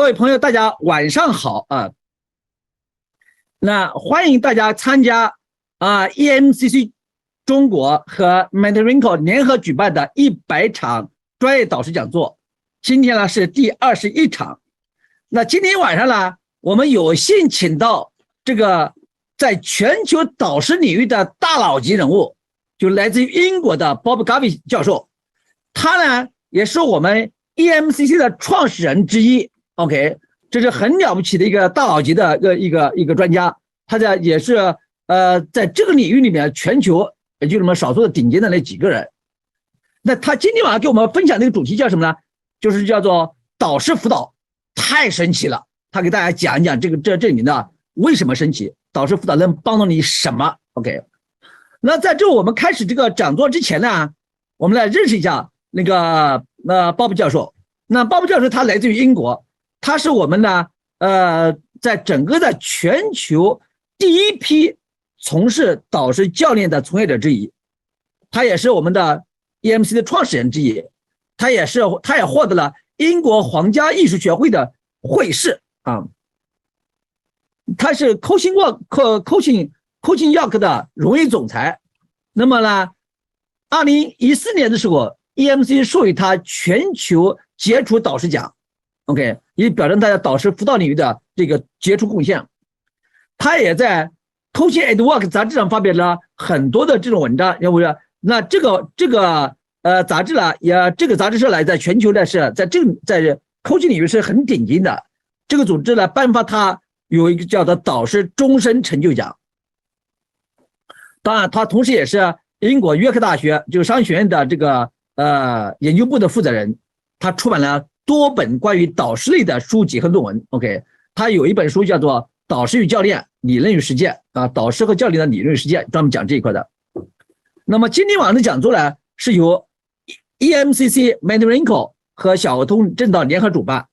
各位朋友，大家晚上好啊！那欢迎大家参加EMCC 中国和 MentoringCo 联合举办的100场专业导师讲座。今天呢是第21场。那今天晚上呢，我们有幸请到这个在全球导师领域的大佬级人物，就来自于英国的 Bob Garvey 教授。他呢也是我们 EMCC 的创始人之一。OK， 这是很了不起的一个大佬级的一个专家，他也是在这个领域里面全球也就那么少数的顶尖的那几个人。那他今天晚上给我们分享的一个主题叫什么呢？就是叫做导师辅导太神奇了。他给大家讲一讲这里面的为什么神奇，导师辅导能帮到你什么 ？OK， 那在这我们开始这个讲座之前呢，我们来认识一下那个鲍勃教授。那鲍勃教授他来自于英国。他是我们呢，在整个的全球第一批从事导师教练的从业者之一，他也是我们的 EMC 的创始人之一，他也获得了英国皇家艺术学会的会士啊，他是 Coaching York 的荣誉总裁。那么呢，2014年的时候 ，EMC 授予他全球杰出导师奖。OK， 以表彰他在导师辅导领域的这个杰出贡献。他也在 Coaching at Work 杂志上发表了很多的这种文章，要不是那这个杂志呢，这个杂志社呢，在全球呢是在Coaching 领域是很顶尖的。这个组织呢颁发他有一个叫做导师终身成就奖。当然，他同时也是英国约克大学就是商学院的这个研究部的负责人。他出版了多本关于导师类的书籍和论文。OK， 他有一本书叫做《导师与教练理论与实践》啊，导师和教练的理论与实践，专门讲这一块的。那么今天晚上的讲座呢，是由 EMCC、MentoringCo 和小鹅通正道联合主办。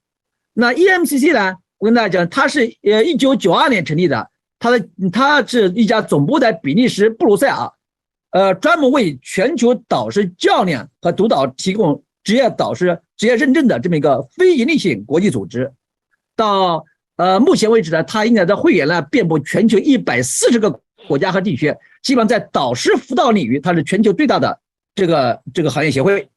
那 EMCC 呢，我跟大家讲，它是1992年成立的，它是一家总部在比利时布鲁塞尔，专门为全球导师教练和督导提供职业导师职业认证的这么一个非营利性国际组织。到目前为止呢，它应该的会员呢遍布全球140个国家和地区，基本上在导师辅导领域，它是全球最大的这个行业协会。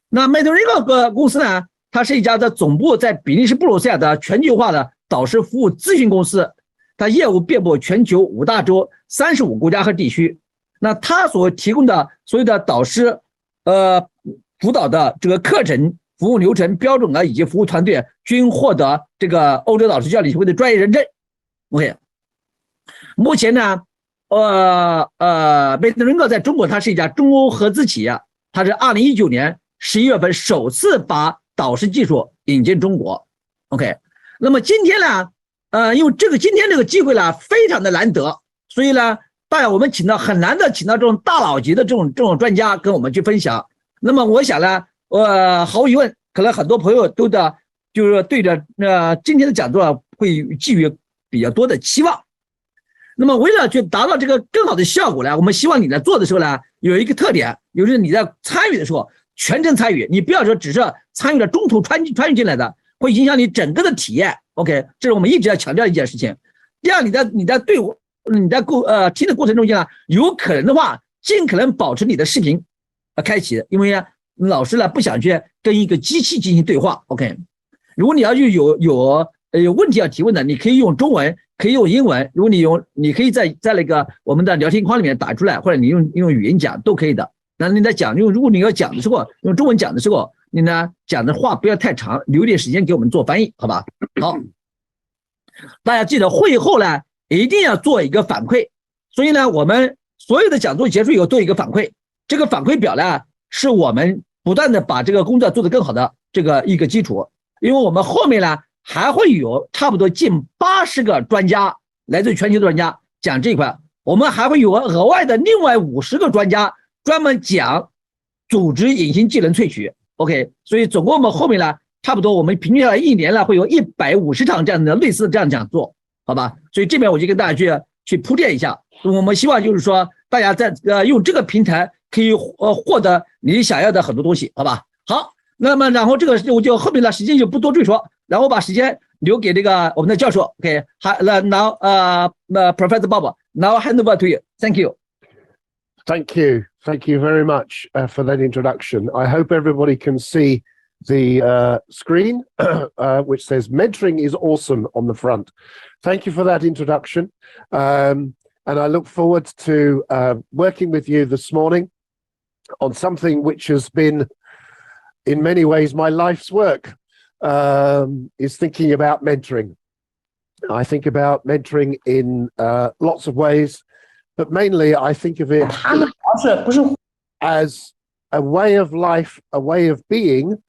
那 MentoringCo 公司呢，它是一家的总部在比利时布鲁塞尔的全球化的导师服务咨询公司，它业务遍布全球5大洲35国家和地区。那它所提供的所有的导师辅导的这个课程、服务流程标准以及服务团队均获得这个欧洲导师教练协会的专业认证。OK， 目前呢，MentoringCo 在中国它是一家中欧合资企业，它是2019年11月份首次把导师技术引进中国。OK， 那么今天呢，因为今天这个机会呢非常的难得，所以呢，我们很难的请到这种大佬级的这种专家跟我们去分享。那么我想呢，毫无疑问，可能很多朋友就是对着今天的讲座会寄予比较多的期望。那么为了去达到这个更好的效果呢，我们希望你在做的时候呢，有一个特点，就是你在参与的时候全程参与，你不要说只是参与了中途穿越进来的，会影响你整个的体验。OK， 这是我们一直要强调一件事情。第二，你在听的过程中间呢，有可能的话，尽可能保持你的视频开启，因为老师呢不想去跟一个机器进行对话。OK， 如果你要有问题要提问的，你可以用中文，可以用英文。如果你可以在那个我们的聊天框里面打出来，或者你用语音讲都可以的。那你在讲，如果你要讲的时候用中文讲的时候，你呢讲的话不要太长，留点时间给我们做翻译，好吧？好，大家记得会后呢一定要做一个反馈。所以呢，我们所有的讲座结束以后做一个反馈。这个反馈表呢，是我们不断的把这个工作做得更好的这个一个基础。因为我们后面呢还会有差不多近80个专家，来自全球的专家讲这一块。我们还会有额外的另外50个专家专门讲组织隐形技能萃取。OK， 所以总共我们后面呢，差不多我们平均下来一年呢会有150场这样的类似这样讲座，好吧？所以这边我就跟大家去铺垫一下。我们希望就是说大家在用这个平台可以获得你想要的很多东西，好吧？好，那么然后这个我就后面的时间就不多赘说，然后把时间留给这个我们的教授。OK， now Professor Bob, now hand over to you. Thank you. Thank you very much for that introduction. I hope everybody can see the screen which says mentoring is awesome on the front. Thank you for that introduction, and I look forward to working with you this morning on something which has been in many ways my life's work, is thinking about mentoring. I think about mentoring in lots of ways, but mainly I think of it as a way of life, a way of being,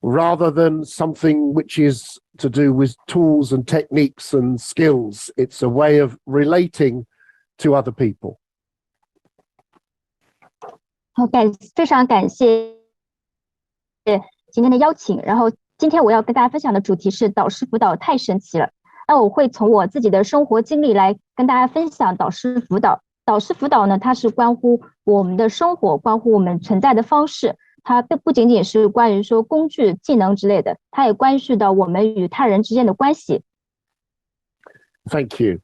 rather than something which is to do with tools and techniques and skills. It's a way of relating to other people. 好，非常感谢今天的邀请。然后今天我要跟大家分享的主题是导师辅导太神奇了。那我会从我自己的生活经历来跟大家分享导师辅导。导师辅导呢，它是关乎我们的生活，关乎我们存在的方式。它不仅仅是关于说工具、技能之类的，它也关系到我们与他人之间的关系。Thank you.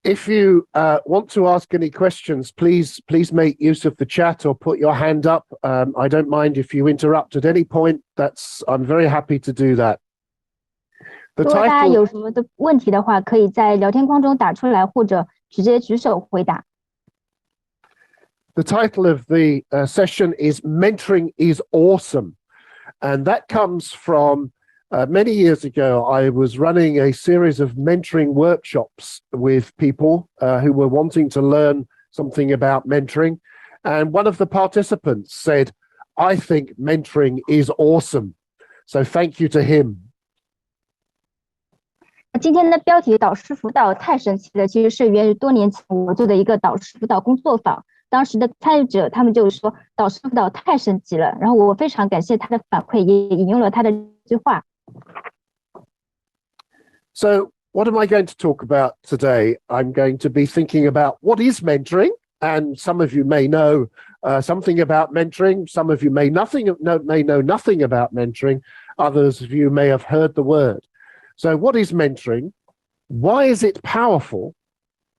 If you want to ask any questions, please make use of the chat or put your hand up. I don't mind if you interrupt at any point. I'm very happy to do that. 如果大家有什么的问题的话，可以在聊天框中打出来，或者直接举手回答。The title of the session is Mentoring is Awesome. And that comes from many years ago. I was running a series of mentoring workshops with people who were wanting to learn something about mentoring. And one of the participants said, I think mentoring is awesome. So thank you to him. 今天的标题导师辅导太神奇了，其实是源于多年前我做的一个导师辅导工作坊。当时的参与者他们就说导师辅导太神奇了，然后我非常感谢他的反馈，也引用了他的这句话。So what am I going to talk about today? I'm going to be thinking about what is mentoring, and some of you may know something about mentoring. Some of you may know nothing about mentoring. Others of you may have heard the word. So what is mentoring? Why is it powerful?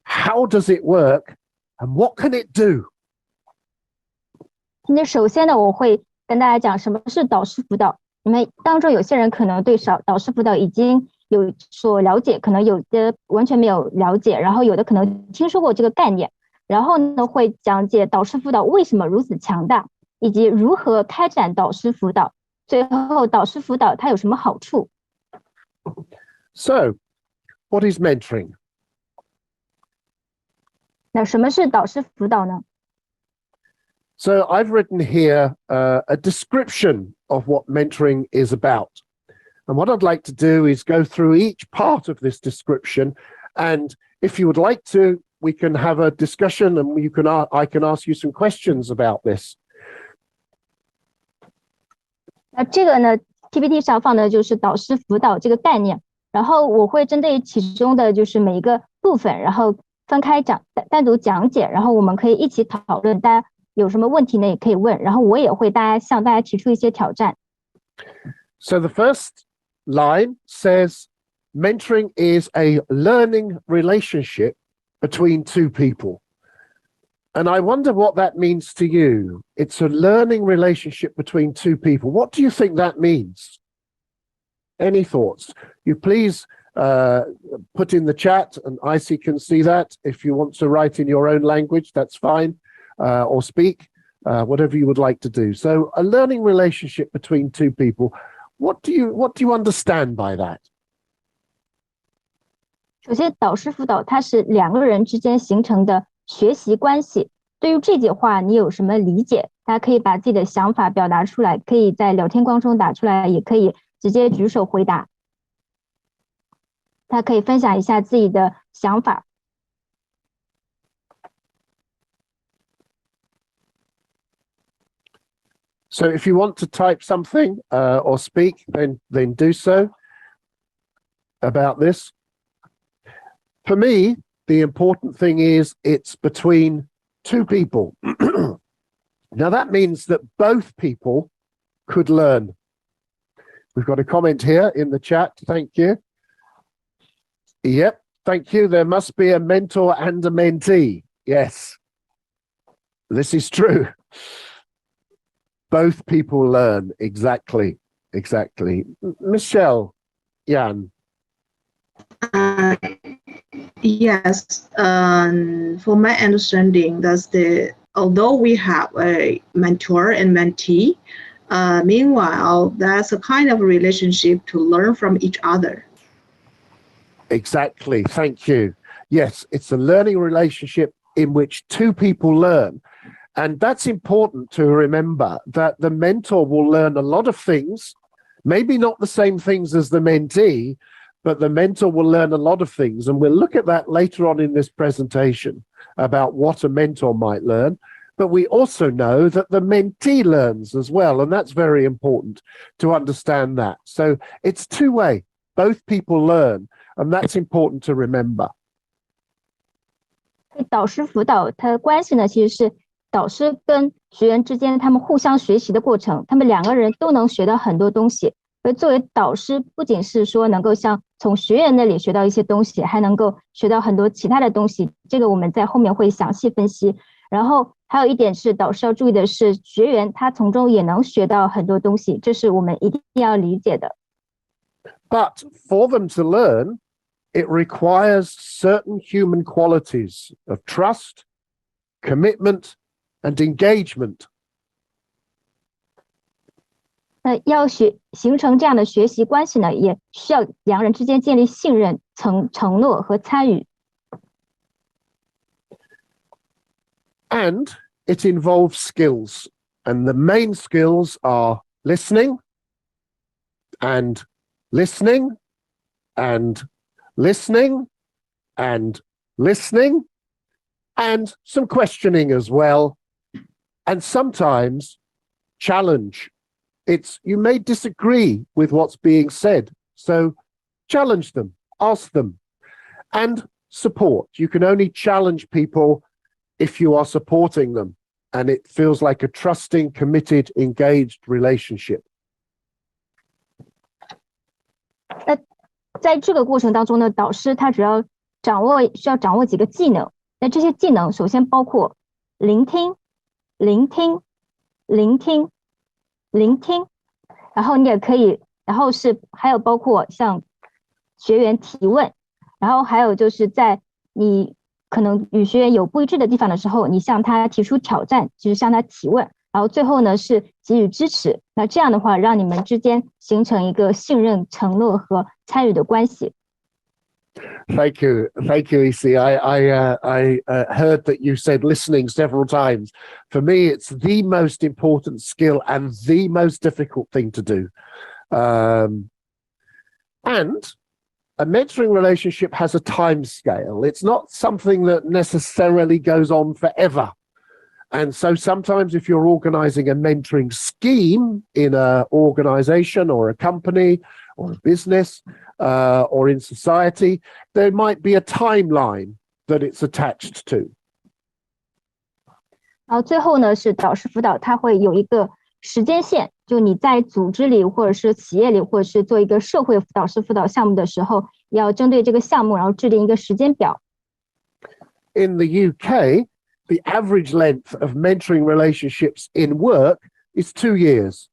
How does it work? And what can it do? 今天首先呢，我会跟大家讲什么是导师辅导。你们当中有些人可能对导师辅导已经有所了解，可能有的完全没有了解，然后有的可能听说过这个概念。然后呢，会讲解导师辅导为什么如此强大，以及如何开展导师辅导。最后，导师辅导它有什么好处？ So, what is mentoring? 那什么是导师辅导呢？ So I've written here a description of what mentoring is about. And what I'd like to do is go through each part of this description. And if you would like to, we can have a discussion and I can ask you some questions about this. 那这个呢 ，PPT 上放的就是导师辅导这个概念。然后我会针对其中的就是每一个部分，然后分开单独讲解，然后我们可以一起讨论。大家有什么问题呢，也可以问。然后我也会向大家提出一些挑战。So the first line says, mentoring is a learning relationship between two people. And I wonder what that means to you. It's a learning relationship between two people. What do you think that means? Any thoughts? You please put in the chat, and Icy can see that. If you want to write in your own language, that's fine, or speak, whatever you would like to do. So a learning relationship between two people. What do you understand by that? 首先，导师辅导它是两个人之间形成的学习关系。对于这句话，你有什么理解？大家可以把自己的想法表达出来，可以在聊天框中打出来，也可以直接举手回答。大家可以分享一下自己的想法。So if you want to type something or speak, then do so about this. For me, the important thing is it's between two people. Now that means that both people could learn. We've got a comment here in the chat. Thank you. Yep, thank you. There must be a mentor and a mentee. Yes, this is true. Both people learn. Exactly. Michelle, Jan. Yes, for my understanding, although we have a mentor and mentee, meanwhile, that's a kind of relationship to learn from each other. Exactly. Thank you. Yes, it's a learning relationship in which two people learn. And that's important to remember, that the mentor will learn a lot of things, maybe not the same things as the mentee, but the mentor will learn a lot of things. And we'll look at that later on in this presentation about what a mentor might learn. But we also know that the mentee learns as well. And that's very important to understand that. So it's two-way. Both people learn. And that's important to remember. 导师辅导它的关系呢，其实是导师跟学员之间他们互相学习的过程，他们两个人都能学到很多东西。而作为导师，不仅是说能够从学员那里学到一些东西，还能够学到很多其他的东西。这个我们在后面会详细分析。然后还有一点是，导师要注意的是，学员他从中也能学到很多东西，这是我们一定要理解的。But for them to learn, it requires certain human qualities of trust, commitment, and engagement. 要形成这样的学习关系呢，也需要两人之间建立信任、承诺和参与。And it involves skills. And the main skills are listening and listening and listening and listening and some questioning as well. And sometimes challenge. You may disagree with what's being said. So challenge them, ask them, and support. You can only challenge people if you are supporting them. And it feels like a trusting, committed, engaged relationship. 在这个过程当中呢，导师他主要需要掌握几个技能。那这些技能首先包括聆听，然后你也可以，还有包括向学员提问，然后还有就是在你可能与学员有不一致的地方的时候，你向他提出挑战，就是向他提问，然后最后呢是给予支持。那这样的话，让你们之间形成一个信任、承诺和参与的关系。Thank you, EC. I heard that you said listening several times. For me, it's the most important skill and the most difficult thing to do. And a mentoring relationship has a time scale. It's not something that necessarily goes on forever. And so sometimes if you're organizing a mentoring scheme in an organization or a company or a business or in society, there might be a timeline that it's attached to. 然后最后呢，是导师辅导，它会有一个时间线，就你在组织里或者是企业里，或者是做一个社会导师辅导项目的时候，要针对这个项目，然后制定一个时间表。In the UK, the average length of mentoring relationships in work is 2 years.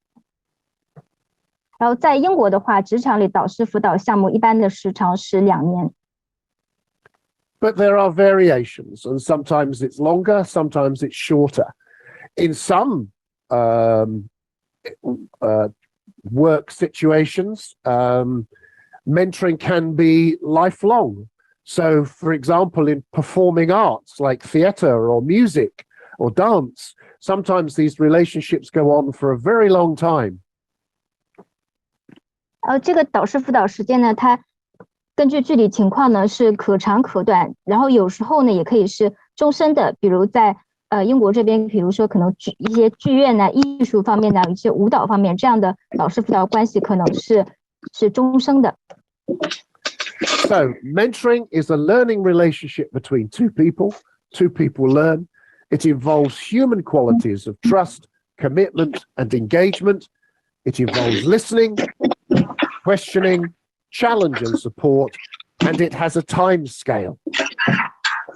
然后在英国的话，职场里导师辅导项目一般的时长是2年。But there are variations, and sometimes it's longer, sometimes it's shorter. In some work situations, mentoring can be lifelong. So, for example, in performing arts like theatre or music or dance, sometimes these relationships go on for a very long time. 这个导师辅导时间呢，它根据具体情况呢是可长可短，然后有时候呢也可以是终身的，比如在英国这边，比如说可能一些剧院呢、艺术方面呢、一些舞蹈方面，这样的导师辅导关系可能是终生的。So, mentoring is a learning relationship between two people. Two people learn. It involves human qualities of trust, commitment, and engagement. It involves listening, questioning, challenge and support, and it has a time scale.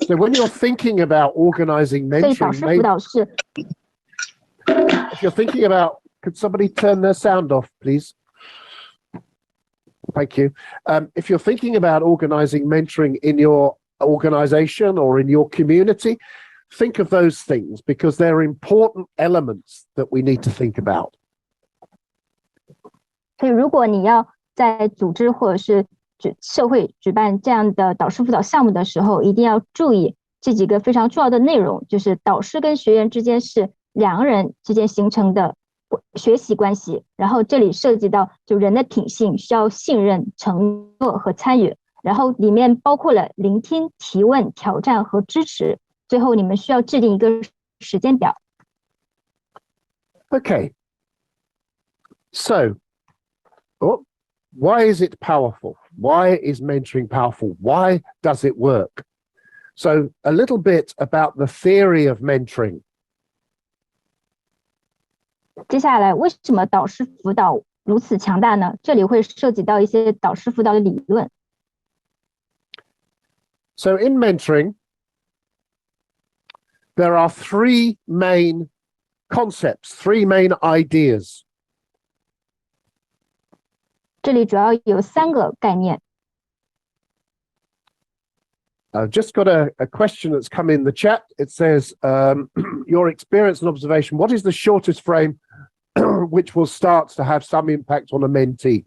So when you're thinking about organizing 所以导师 mentoring, 辅导是 if you're thinking about, could somebody turn their sound off, please? Thank you. If you're thinking about organizing mentoring in your organization or in your community, think of those things because they're important elements that we need to think about. 所以如果你要在组织或者是社会举办这样的导师辅导项目的时候，一定要注意这几个非常重要的内容，就是导师跟学员之间是两个人之间形成的学习关系，然后这里涉及到就人的品性，需要信任、承诺和参与，然后里面包括了聆听、提问、挑战和支持，最后你们需要制定一个时间表。Okay. So, why is it powerful? Why is mentoring powerful? Why does it work? So, a little bit about the theory of mentoring. 接下来，为什么导师辅导如此强大呢？这里会涉及到一些导师辅导的理论。So, in mentoring, there are three main concepts, three main ideas. 这里主要有3个概念。I've just got a question that's come in the chat. It says, your experience and observation, what is the shortest frame which will start to have some impact on a mentee?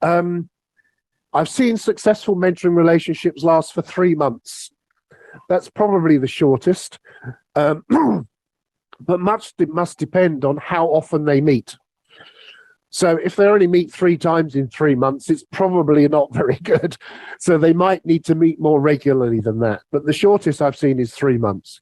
I've seen successful mentoring relationships last for 3 months. That's probably the shortest. But much must depend on how often they meet. So if they only meet 3 times in 3 months, it's probably not very good. So they might need to meet more regularly than that. But the shortest I've seen is 3 months.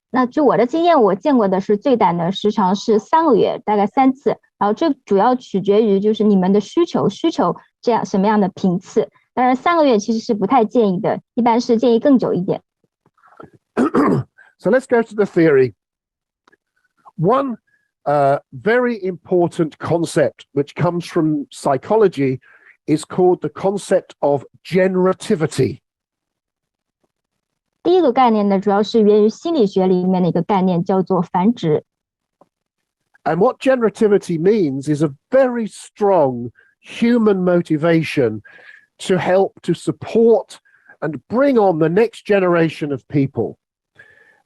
那据我的经验，我见过的是最短的时长是3个月，大概3次。然后这主要取决于就是你们的需求这样什么样的频次。当然3个月其实是不太建议的，一般是建议更久一点。So let's go to the theory. One very important concept which comes from psychology is called the concept of generativity. 第一个概念呢，主要是源于心理学里面的一个概念，叫做繁殖。And what generativity means is a very strong human motivation to help to support and bring on the next generation of people.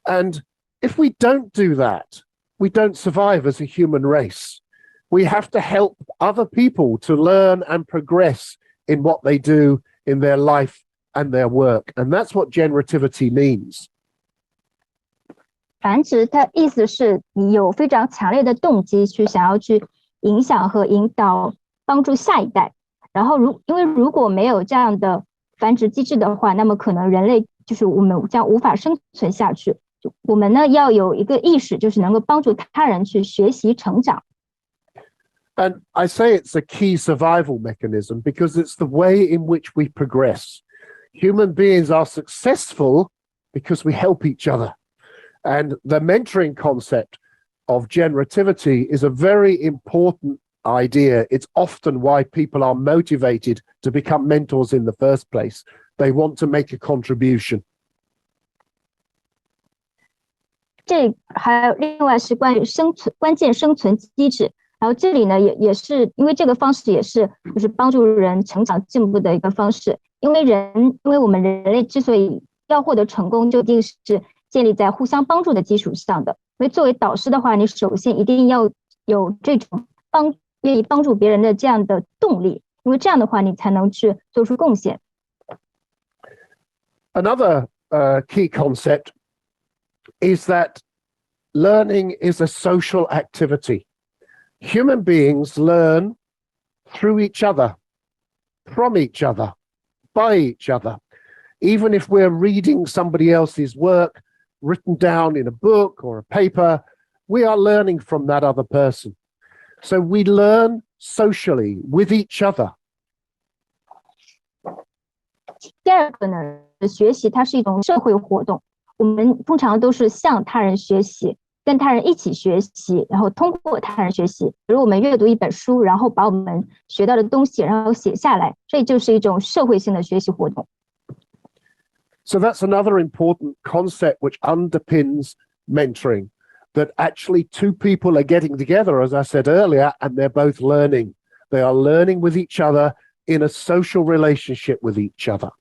And if we don't do that, we don't survive as a human race. We have to help other people to learn and progress in what they do in their life and their work. And that's what generativity means. 繁殖它意思是你有非常强烈的动机去想要去影响和引导帮助下一代，然后因为如果没有这样的繁殖机制的话，那么可能人类就是我们将无法生存下去。我们呢要有一个意识，就是能够帮助他人去学习成长。And I say it's a key survival mechanism because it's the way in which we progress. Human beings are successful because we help each other. And the mentoring concept of generativity is a very important idea. It's often why people are motivated to become mentors in the first place. They want to make a contribution. 这还有另外是关于关键生存机制，然后这里呢也是因为这个方式也是就是帮助人成长进步的一个方式，因为我们人类之所以要获得成功，就一定是建立在互相帮助的基础上的。所以作为导师的话，你首先一定要有这种愿意帮助别人的这样的动力，因为这样的话你才能去做出贡献。Another key concept is that learning is a social activity. Human beings learn through each other, from each other, by each other. Even if we're reading somebody else's work written down in a book or a paper, we are learning from that other person. So we learn socially with each other. 第二个呢，学习它是一种社会活动。我们通常都是向他人学习，跟他人一起学习，然后通过他人学习。比如我们阅读一本书，然后把我们学到的东西然后写下来，这就是一种社会性的学习活动。So that's another important concept which underpins mentoring, that actually two people are getting together, as I said earlier, and they're both learning. They are learning with each other in a social relationship with each other.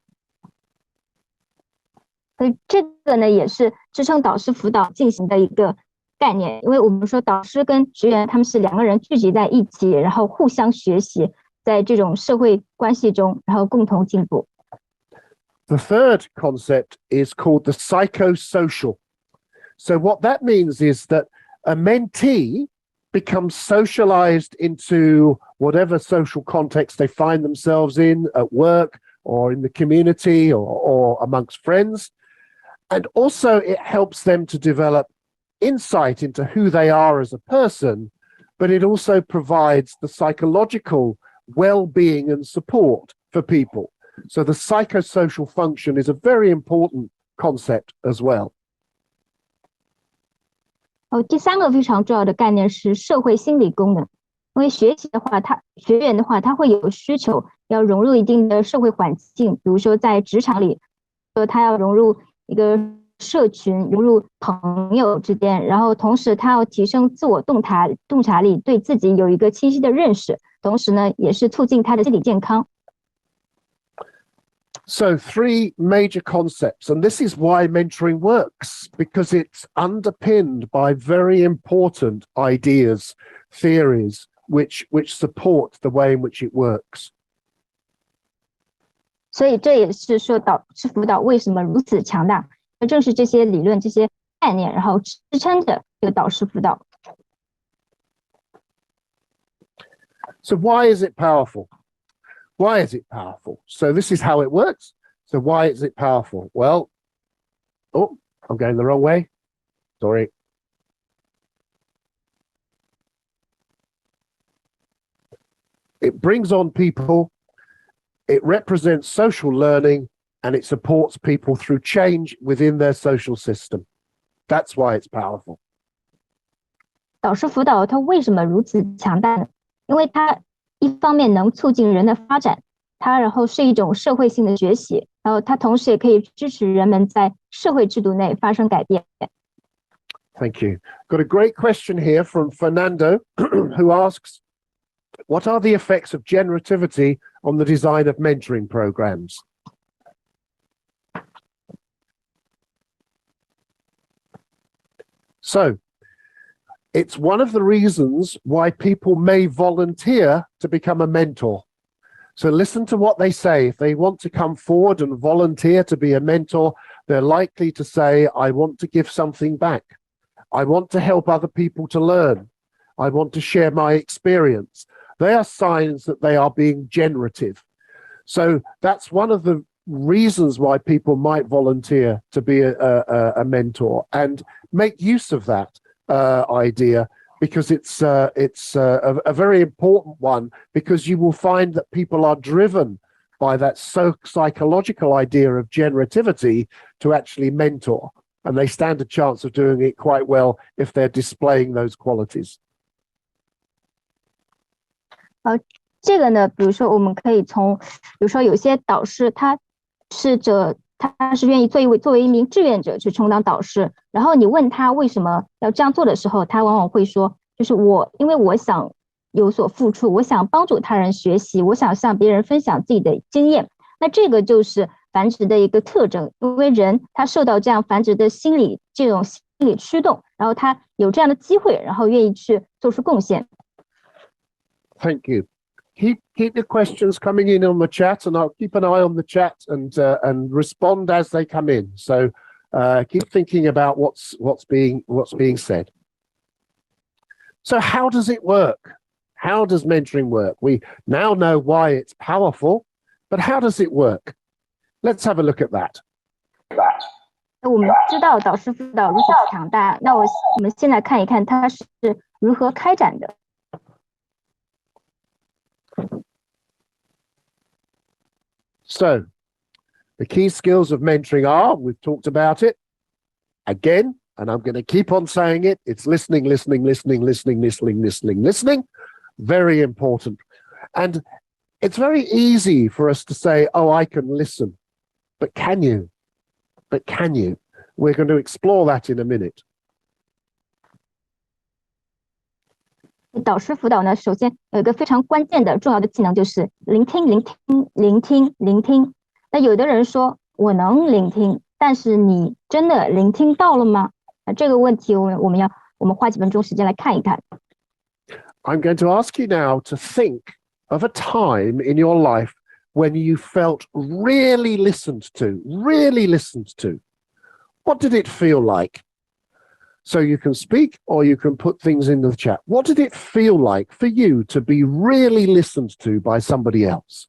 所以这个呢，也是支撑导师辅导进行的一个概念，因为我们说导师跟学员他们是两个人聚集在一起，然后互相学习，在这种社会关系中，然后共同进步。The third concept is called the psychosocial. So what that means is that a mentee becomes socialized into whatever social context they find themselves in, at work or in the community or amongst friends. And also it helps them to develop insight into who they are as a person, but it also provides the psychological well-being and support for people. So the psychosocial function is a very important concept as well. 第三个非常重要的概念是社会心理功能。因为学习的话，学员的话，他会有需求要融入一定的社会环境，比如说在职场里，他要融入一个社群，融入朋友之间，然后同时他要提升自我洞察力，对自己有一个清晰的认识，同时呢，也是促进他的心理健康。So 3 major concepts, and this is why mentoring works, because it's underpinned by very important ideas, theories, which support the way in which it works. 所以这也是说导师辅导为什么如此强大，正是这些理论、这些概念，然后支撑着这个导师辅导。So why is it powerful? Why is it powerful? So this is how it works. So why is it powerful? Well, oh, I'm going the wrong way. Sorry. It brings on people, it represents social learning, and it supports people through change within their social system. That's why it's powerful. 导师辅导它为什么如此强大呢？因为它一方面能促进人的发展，它然后是一种社会性的学习，然后它同时也可以支持人们在社会制度内发生改变。Thank you. Got a great question here from Fernando, who asks, what are the effects of generativity on the design of mentoring programs? So, it's one of the reasons why people may volunteer to become a mentor. So listen to what they say. If they want to come forward and volunteer to be a mentor, they're likely to say, I want to give something back. I want to help other people to learn. I want to share my experience. They are signs that they are being generative. So that's one of the reasons why people might volunteer to be a mentor, and make use of that idea, because it's a very important one, because you will find that people are driven by that psychological idea of generativity to actually mentor, and they stand a chance of doing it quite well if they're displaying those qualities. 这个呢，比如说我们可以从，比如说有些导师他是愿意作为一名志愿者去充当导师，然后你问他为什么要这样做的时候，他往往会说，就是因为我想有所付出，我想帮助他人学习，我想向别人分享自己的经验。那这个就是繁殖的一个特征，因为人他受到这样繁殖的这种心理驱动，然后他有这样的机会，然后愿意去做出贡献。Thank you. Keep your questions coming in on the chat, and I'll keep an eye on the chat and respond as they come in. So keep thinking about what's being said. So how does it work? How does mentoring work? We now know why it's powerful, but how does it work? Let's have a look at that. 我们知道导师辅导如此强大，那我们现在看一看它是如何开展的。So, the key skills of mentoring are, we've talked about it, Again, and I'm going to keep on saying it, it's listening, listening, listening, listening, listening, listening, listening. Very important. And it's very easy for us to say, oh, I can listen. But can you? But can you? We're going to explore that in a minute. 导师辅导呢，首先有一个非常关键的重要的技能，就是聆听，聆听，聆听，聆听。那有的人说我能聆听，但是你真的聆听到了吗？这个问题我们花几分钟时间来看一看。I'm going to ask you now to think of a time in your life when you felt really listened to, really listened to. What did it feel like? So you can speak or you can put things in the chat. What did it feel like for you to be really listened to by somebody else?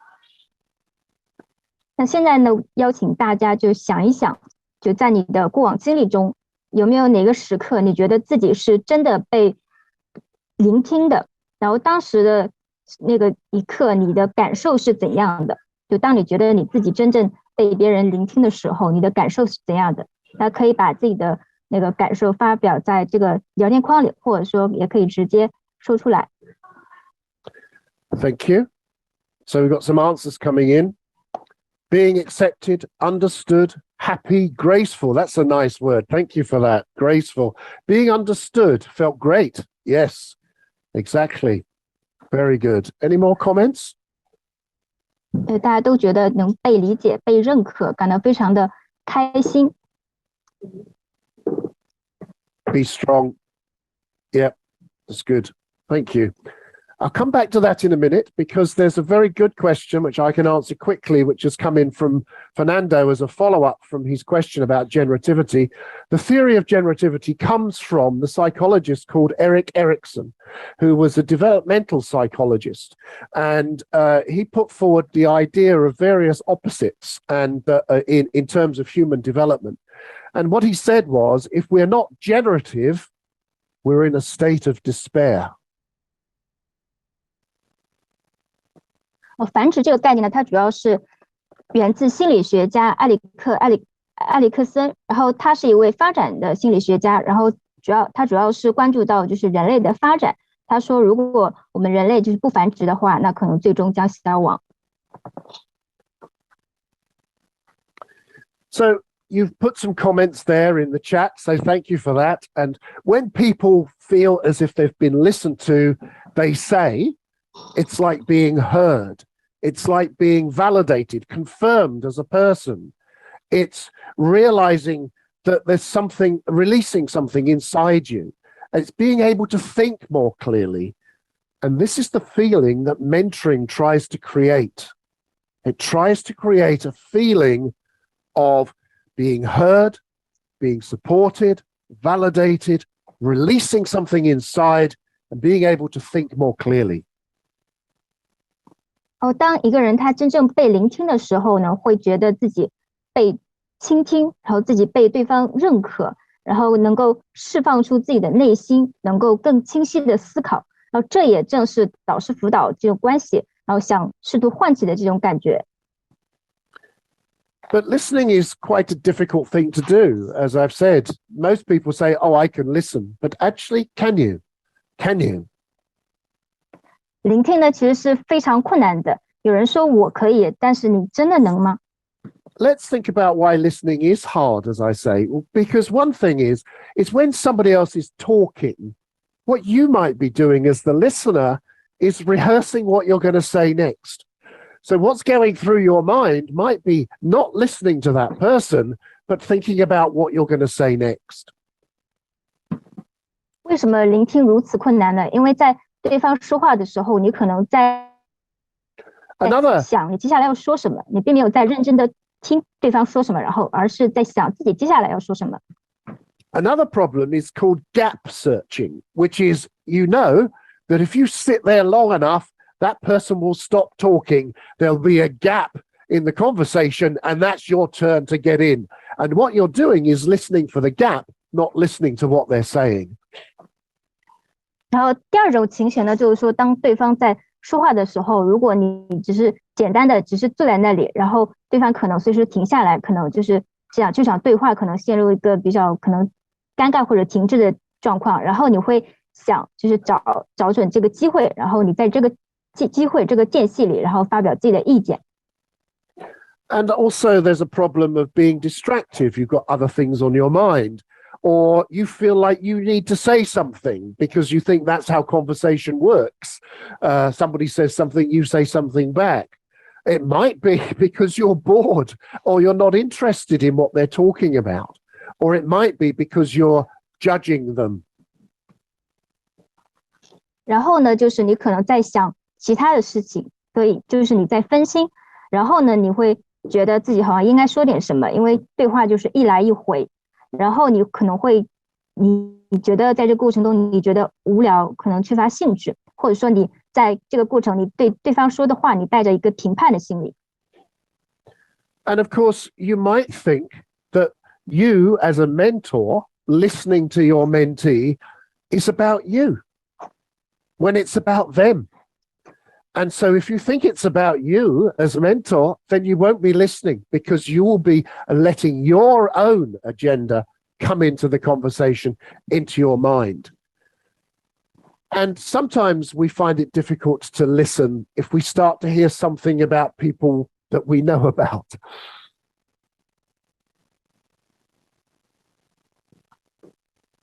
那现在呢，邀请大家就想一想，就在你的过往经历中，有没有哪个时刻你觉得自己是真的被聆听的？然后当时的那个一刻，你的感受是怎样的？就当你觉得你自己真正被别人聆听的时候，你的感受是怎样的？那可以把自己的那个感受发表在这个聊天框里，或者说也可以直接说出来。Thank you. So we've got some answers coming in. Being accepted, understood, happy, graceful. That's a nice word. Thank you for that. Graceful. Being understood felt great. Yes, exactly. Very good. Any more comments? 大家都觉得能被理解、被认可，感到非常的开心。Be strong. Yep, that's good. Thank you. I'll come back to that in a minute because there's a very good question which I can answer quickly, which has come in from Fernando as a follow-up from his question about generativity. The theory of generativity comes from the psychologist called Erik Erikson, who was a developmental psychologist. And he put forward the idea of various opposites and in terms of human development. And what he said was, if we're not generative, we're in a state of despair. 繁殖这个概念呢，它主要是源自心理学家埃里克森，然后他是一位发展的心理学家，然后他主要是关注到就是人类的发展。他说，如果我们人类就是不繁殖的话，那可能最终将消亡。So you've put some comments there in the chat, so thank you for that. And when people feel as if they've been listened to, they say, it's like being heard. It's like being validated, confirmed as a person. It's realizing that there's something, releasing something inside you. It's being able to think more clearly. And this is the feeling that mentoring tries to create. It tries to create a feeling of being heard, being supported, validated, releasing something inside, and being able to think more clearly. 当一个人他真正被聆听的时候呢，会觉得自己被倾听，然后自己被对方认可，然后能够释放出自己的内心，能够更清晰的思考。然后这也正是导师辅导这种关系，然后想试图唤起的这种感觉。But listening is quite a difficult thing to do. As I've said, most people say, oh, I can listen. But actually, can you? Can you? 聆听呢，其实是非常困难的。有人说我可以，但是你真的能吗？ Let's think about why listening is hard, as I say. Because one thing is when somebody else is talking, what you might be doing as the listener is rehearsing what you're going to say next. So what's going through your mind might be not listening to that person, but thinking about what you're going to say next. 为什么聆听如此困难呢？因为在对方说话的时候，你可能在想你接下来要说什么，你并没有在认真的听对方说什么，然后而是在想自己接下来要说什么。Another problem is called gap searching, which is, you know, that if you sit there long enough, that person will stop talking. There'll be a gap in the conversation, and that's your turn to get in. And what you're doing is listening for the gap, not listening to what they're saying. 然后第二种情形呢，就是说，当对方在说话的时候，如果你只是简单的只是坐在那里，然后对方可能随时停下来，可能就是这场对话可能陷入一个比较可能尴尬或者停滞的状况，然后你会想就是找准这个机会，然后你在这个机会这个间隙里，然后发表自己的意见。And also there's a problem of being distracted. You've got other things on your mind, or you feel like you need to say something because you think that's how conversation works. Somebody says something, you say something back. It might be because you're bored or you're not interested in what they're talking about, or it might be because you're judging them. 然后呢，就是你可能在想其他的事情，所以就是你在分心，然后呢，你会觉得自己好像应该说点什么，因为对话就是一来一回，然后你可能会，你觉得在这个过程中你觉得无聊，可能缺乏兴趣，或者说你在这个过程你对对方说的话，你带着一个评判的心理。And of course, you might think that you as a mentor listening to your mentee is about you when it's about them. And so if you think it's about you as a mentor, then you won't be listening because you will be letting your own agenda come into the conversation, into your mind. And sometimes we find it difficult to listen if we start to hear something about people that we know about.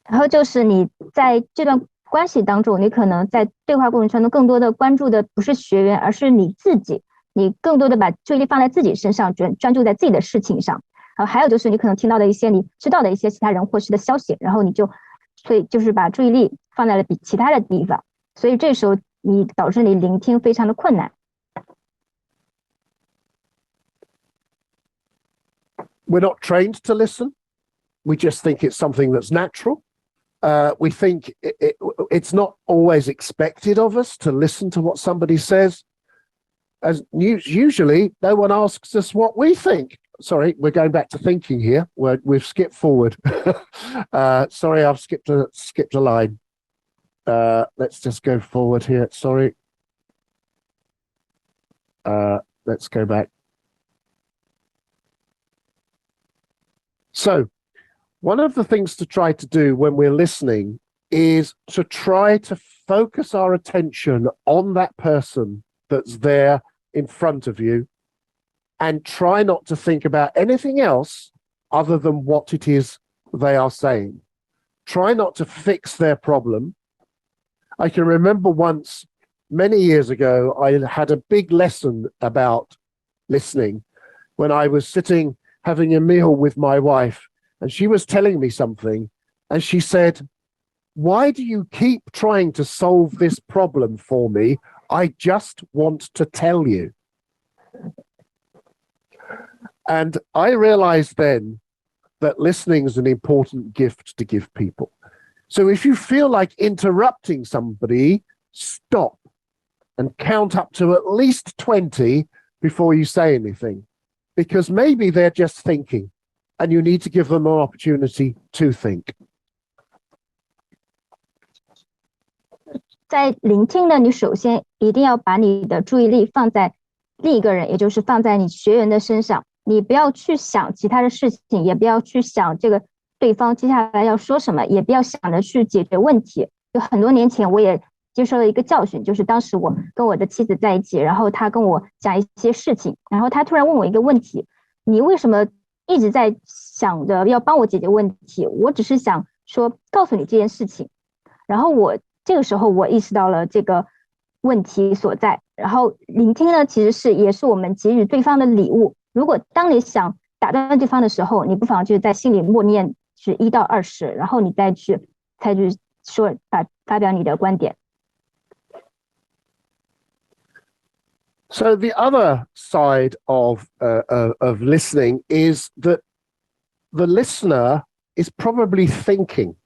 然后就是你在这段关系当中，你可能在对话过程当中更多的关注的不是学员，而是你自己，你更多的把注意力放在自己身上，专注在自己的事情上。然后还有就是你可能听到的一些你知道的一些其他人或是的消息，然后所以就是把注意力放在了比其他的地方，所以这时候你导致你聆听非常的困难。We're not trained to listen. We just think it's something that's natural. We think it's not always expected of us to listen to what somebody says. As usually, no one asks us what we think. Sorry, we're going back to thinking here. We've skipped forward. Sorry, I've skipped a line. Let's just go forward here. Sorry. Let's go back. So, one of the things to try to do when we're listening is to try to focus our attention on that person that's there in front of you and try not to think about anything else other than what it is they are saying. Try not to fix their problem. I can remember once, many years ago, I had a big lesson about listening when I was sitting having a meal with my wife. And she was telling me something, and she said, "Why do you keep trying to solve this problem for me? I just want to tell you." And I realized then that listening is an important gift to give people. So if you feel like interrupting somebody, stop and count up to at least 20 before you say anything, because maybe they're just thinking. And you need to give them an opportunity to think. 在聆听呢，你首先一定要把你的注意力放在另一个人，也就是放在你学员的身上。你不要去想其他的事情，也不要去想这个对方接下来要说什么，也不要想着去解决问题。就很多年前我也接受了一个教训，就是当时我跟我的妻子在一起，然后她跟我讲一些事情，然后她突然问我一个问题：你为什么一直在想着要帮我解决问题？我只是想说告诉你这件事情。然后这个时候我意识到了这个问题所在。然后聆听呢，其实也是我们给予对方的礼物。如果当你想打断对方的时候，你不妨就是在心里默念是1到20，然后你再去说发表你的观点。So the other side of listening is that the listener is probably thinking.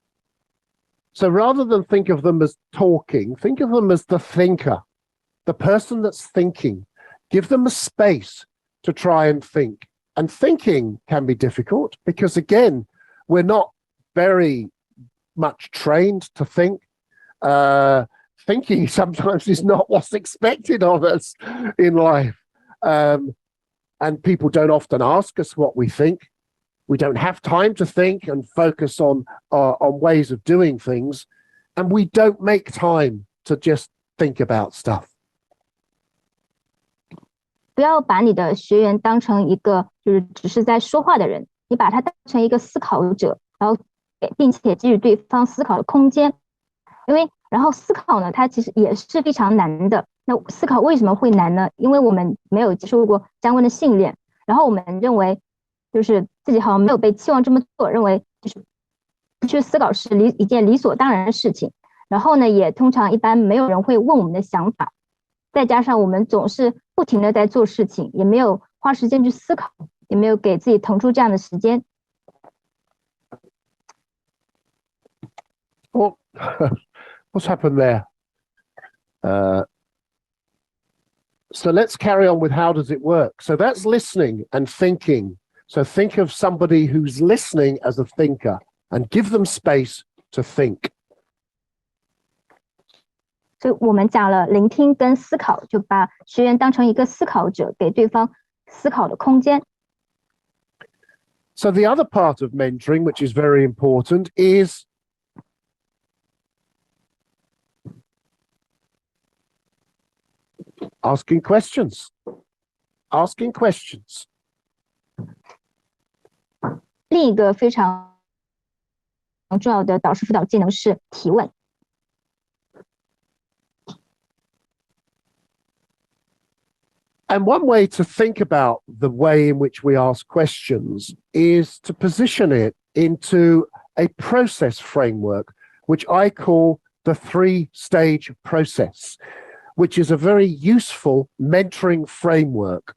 So rather than think of them as talking, think of them as the thinker, the person that's thinking. Give them a space to try and think. And thinking can be difficult because, again, we're not very much trained to think. Thinking sometimes is not what's expected of us in life. And people don't often ask us what we think. We don't have time to think and focus on ways of doing things, and we don't make time to just think about stuff. 不要把你的学员当成一个就是只是在说话的人，你把他当成一个思考者，然后并且给予对方思考的空间。因为然后思考呢，它其实也是非常难的。那思考为什么会难呢？因为我们没有接受过相关的训练，然后我们认为就是自己好像没有被期望这么做，认为就是去思考是一件理所当然的事情。然后呢，也通常一般没有人会问我们的想法，再加上我们总是不停的在做事情，也没有花时间去思考，也没有给自己腾出这样的时间。Well, what's happened there? So let's carry on with how does it work? So that's listening and thinking. So think of somebody who's listening as a thinker and give them space to think. 所以我们讲了聆听跟思考，就把学员当成一个思考者，给对方思考的空间。So the other part of mentoring, which is very important, is asking questions. Asking questions. 另一个非常重要的导师辅导技能是提问。And one way to think about the way in which we ask questions is to position it into a process framework, which I call the 3-stage process, which is a very useful mentoring framework.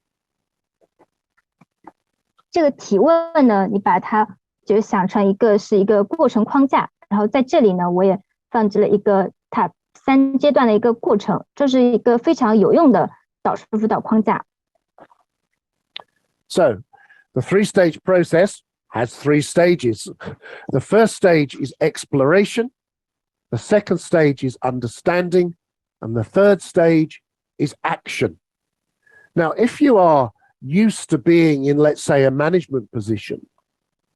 这个提问呢，你把它就想成是一个过程框架，然后在这里呢，我也放置了一个它3阶段的一个过程，这是一个非常有用的导师辅导框架。So, the 3-stage process has 3 stages. The first stage is exploration, the second stage is understanding, and the third stage is action. Now, if you are used to being in, let's say, a management position,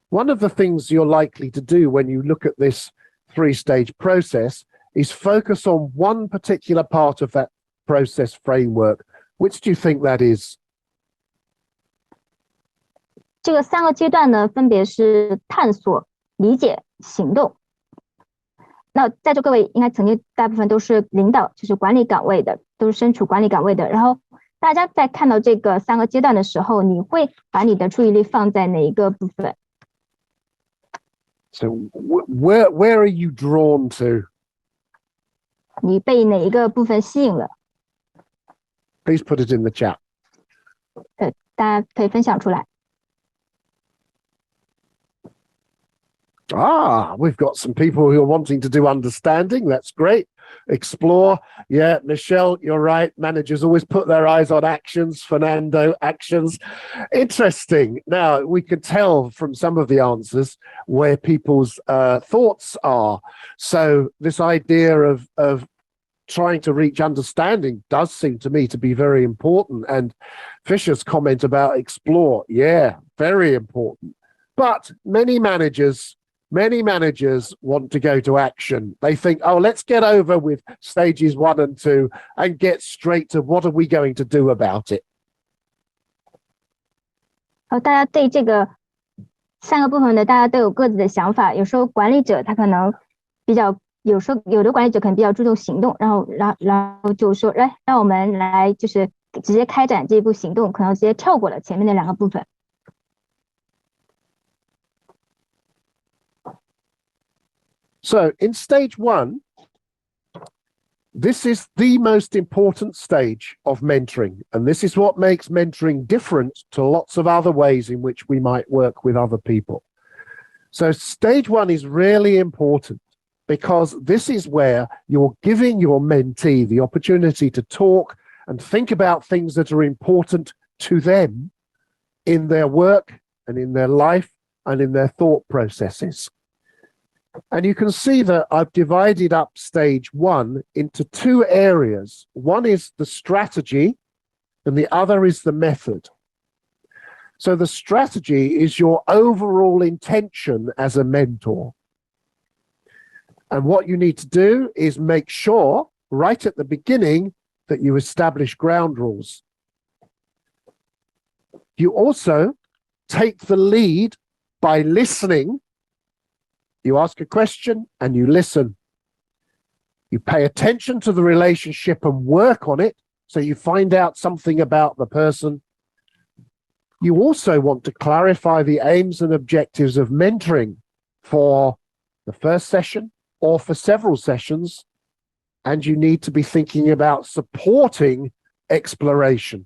one of the things you're likely to do when you look at this 3-stage process is focus on one particular part of that process framework. Which do you think that is? 这个3个阶段呢，分别是探索、理解、行动。那在座各位应该曾经大部分都是领导，就是管理岗位的，都是身处管理岗位的。然后大家在看到这个3个阶段的时候，你会把你的注意力放在哪一个部分？ So where are you drawn to? 你被哪一个部分吸引了？ Please put it in the chat. 大家可以分享出来。We've got some people who are wanting to do understanding. That's great. Explore. Yeah, Michelle, you're right. Managers always put their eyes on actions. Fernando, actions. Interesting. Now, we could tell from some of the answers where people's thoughts are. So this idea of trying to reach understanding does seem to me to be very important. And Fisher's comment about explore, yeah, very important. But many managers want to go to action. They think, oh, let's get over with stages 1 and 2 and get straight to what are we going to do about it. 大家对这个3个部分的，大家都有各自的想法。有时候管理者他可能比较，有的管理者可能比较注重行动，然后就说，让我们来就是直接开展这一步行动，可能直接跳过了前面的2个部分。So in stage 1, this is the most important stage of mentoring. And this is what makes mentoring different to lots of other ways in which we might work with other people. So stage 1 is really important because this is where you're giving your mentee the opportunity to talk and think about things that are important to them in their work and in their life and in their thought processes. And you can see that I've divided up stage 1 into 2 areas. One is the strategy and the other is the method. So the strategy is your overall intention as a mentor. And what you need to do is make sure right at the beginning that you establish ground rules. You also take the lead by listening. You ask a question and you listen. You pay attention to the relationship and work on it, so you find out something about the person. You also want to clarify the aims and objectives of mentoring for the first session or for several sessions, and you need to be thinking about supporting exploration.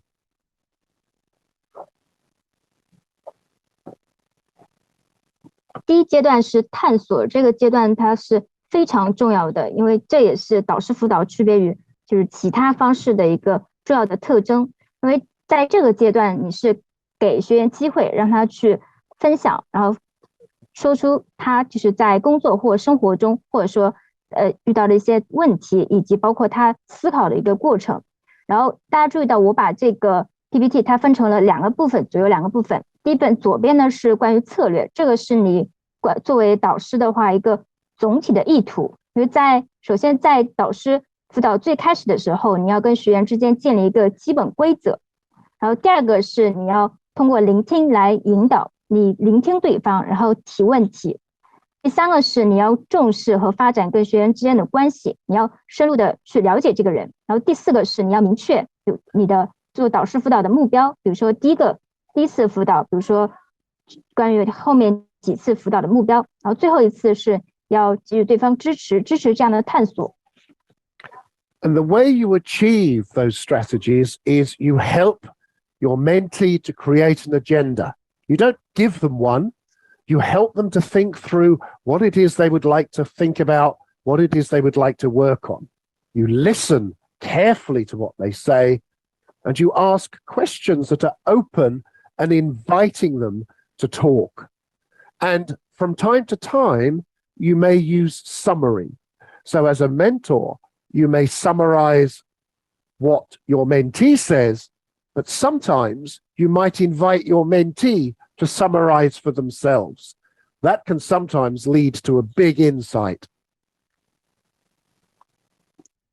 第一阶段是探索，这个阶段它是非常重要的，因为这也是导师辅导区别于就是其他方式的一个重要的特征。因为在这个阶段，你是给学员机会让他去分享，然后说出他就是在工作或生活中，或者说遇到的一些问题，以及包括他思考的一个过程。然后大家注意到，我把这个 PPT 它分成了2个部分，左右2个部分。第一本左边呢是关于策略，这个是你作为导师的话一个总体的意图。因为首先在导师辅导最开始的时候，你要跟学员之间建立一个基本规则。然后第2个是你要通过聆听来引导，你聆听对方，然后提问题。第3个是你要重视和发展跟学员之间的关系，你要深入的去了解这个人。然后第4个是你要明确你的做导师辅导的目标，比如说第一次辅导，比如说关于后面几次辅导的目标，然后最后一次是要给予对方支持这样的探索。And the way you achieve those strategies is you help your mentee to create an agenda. You don't give them one. You help them to think through what it is they would like to think about, what it is they would like to work on. You listen carefully to what they say, and you ask questions that are open and inviting them to talk. And from time to time, you may use summary. So as a mentor, you may summarize what your mentee says, but sometimes you might invite your mentee to summarize for themselves. That can sometimes lead to a big insight.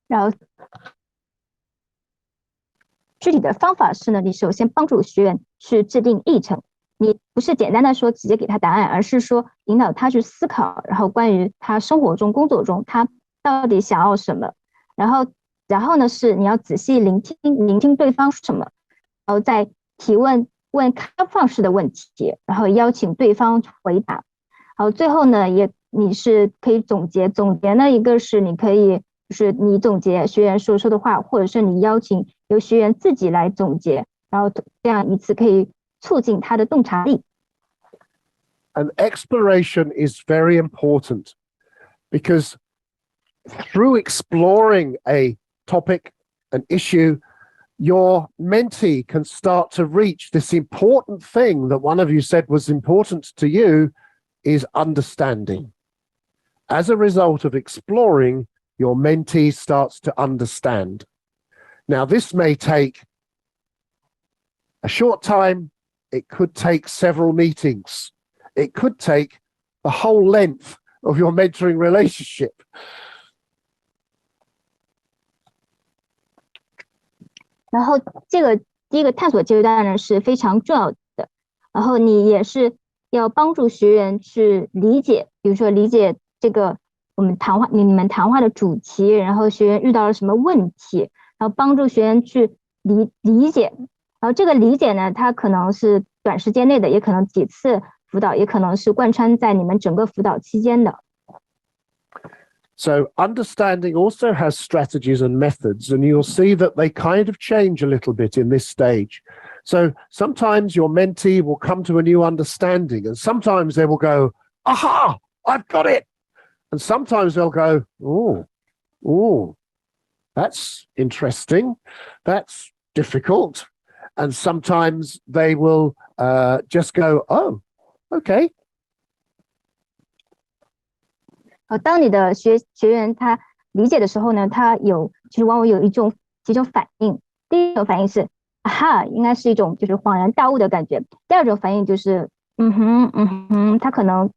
然后具体的方法是呢，你首先帮助学员去制定议程，你不是简单的说直接给他答案，而是说引导他去思考，然后关于他生活中工作中他到底想要什么，然后呢是你要仔细聆听对方说什么，然后再问开放式的问题，然后邀请对方回答。然后最后呢你是可以总结呢，一个是你可以就是你总结学员说的话，或者是你邀请由学员自己来总结，然后这样一次可以促进他的洞察力。And exploration is very important because through exploring a topic, an issue, your mentee can start to reach this important thing that one of you said was important to you is understanding. As a result of exploring, your mentee starts to understand. Now, this may take a short time. It could take several meetings. It could take the whole length of your mentoring relationship. 然后这个第一个探索阶段呢是非常重要的，然后你也是要帮助学员去理解，比如说理解这个你们谈话的主题，然后学员遇到了什么问题，然后帮助学员去理解，然后这个理解呢，它可能是短时间内的，也可能几次辅导，也可能是贯穿在你们整个辅导期间的。So understanding also has strategies and methods, and you'll see that they kind of change a little bit in this stage. So sometimes your mentee will come to a new understanding, and sometimes they will go, aha, I've got it. And sometimes they'll go, oh, that's interesting. That's difficult. And sometimes they will just go, oh, okay. 当你的学员他理解的时候呢，他其实往往有几种反应。第一种反应是啊哈，应该是一种就是恍然大悟的感觉。第二种反应就是他可能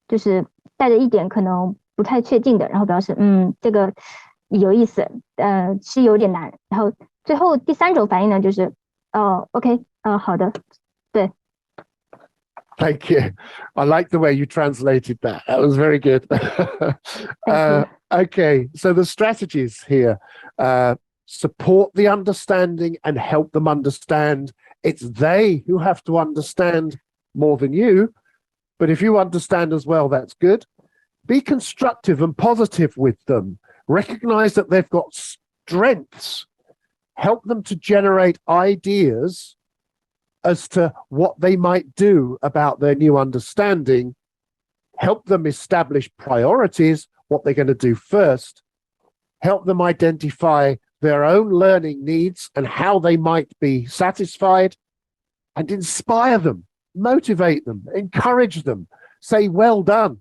就是带着一点可能不太确定的，然后表示这个有意思，是有点难。然后最后第三种反应呢，就是OK，好的，对。Thank you. I like the way you translated that. That was very good. Okay, so the strategies here support the understanding and help them understand. It's they who have to understand more than you. But if you understand as well, that's good. Be constructive and positive with them. Recognize that they've got strengths. Help them to generate ideas as to what they might do about their new understanding. Help them establish priorities, what they're going to do first. Help them identify their own learning needs and how they might be satisfied, and inspire them, motivate them, encourage them, say, well done.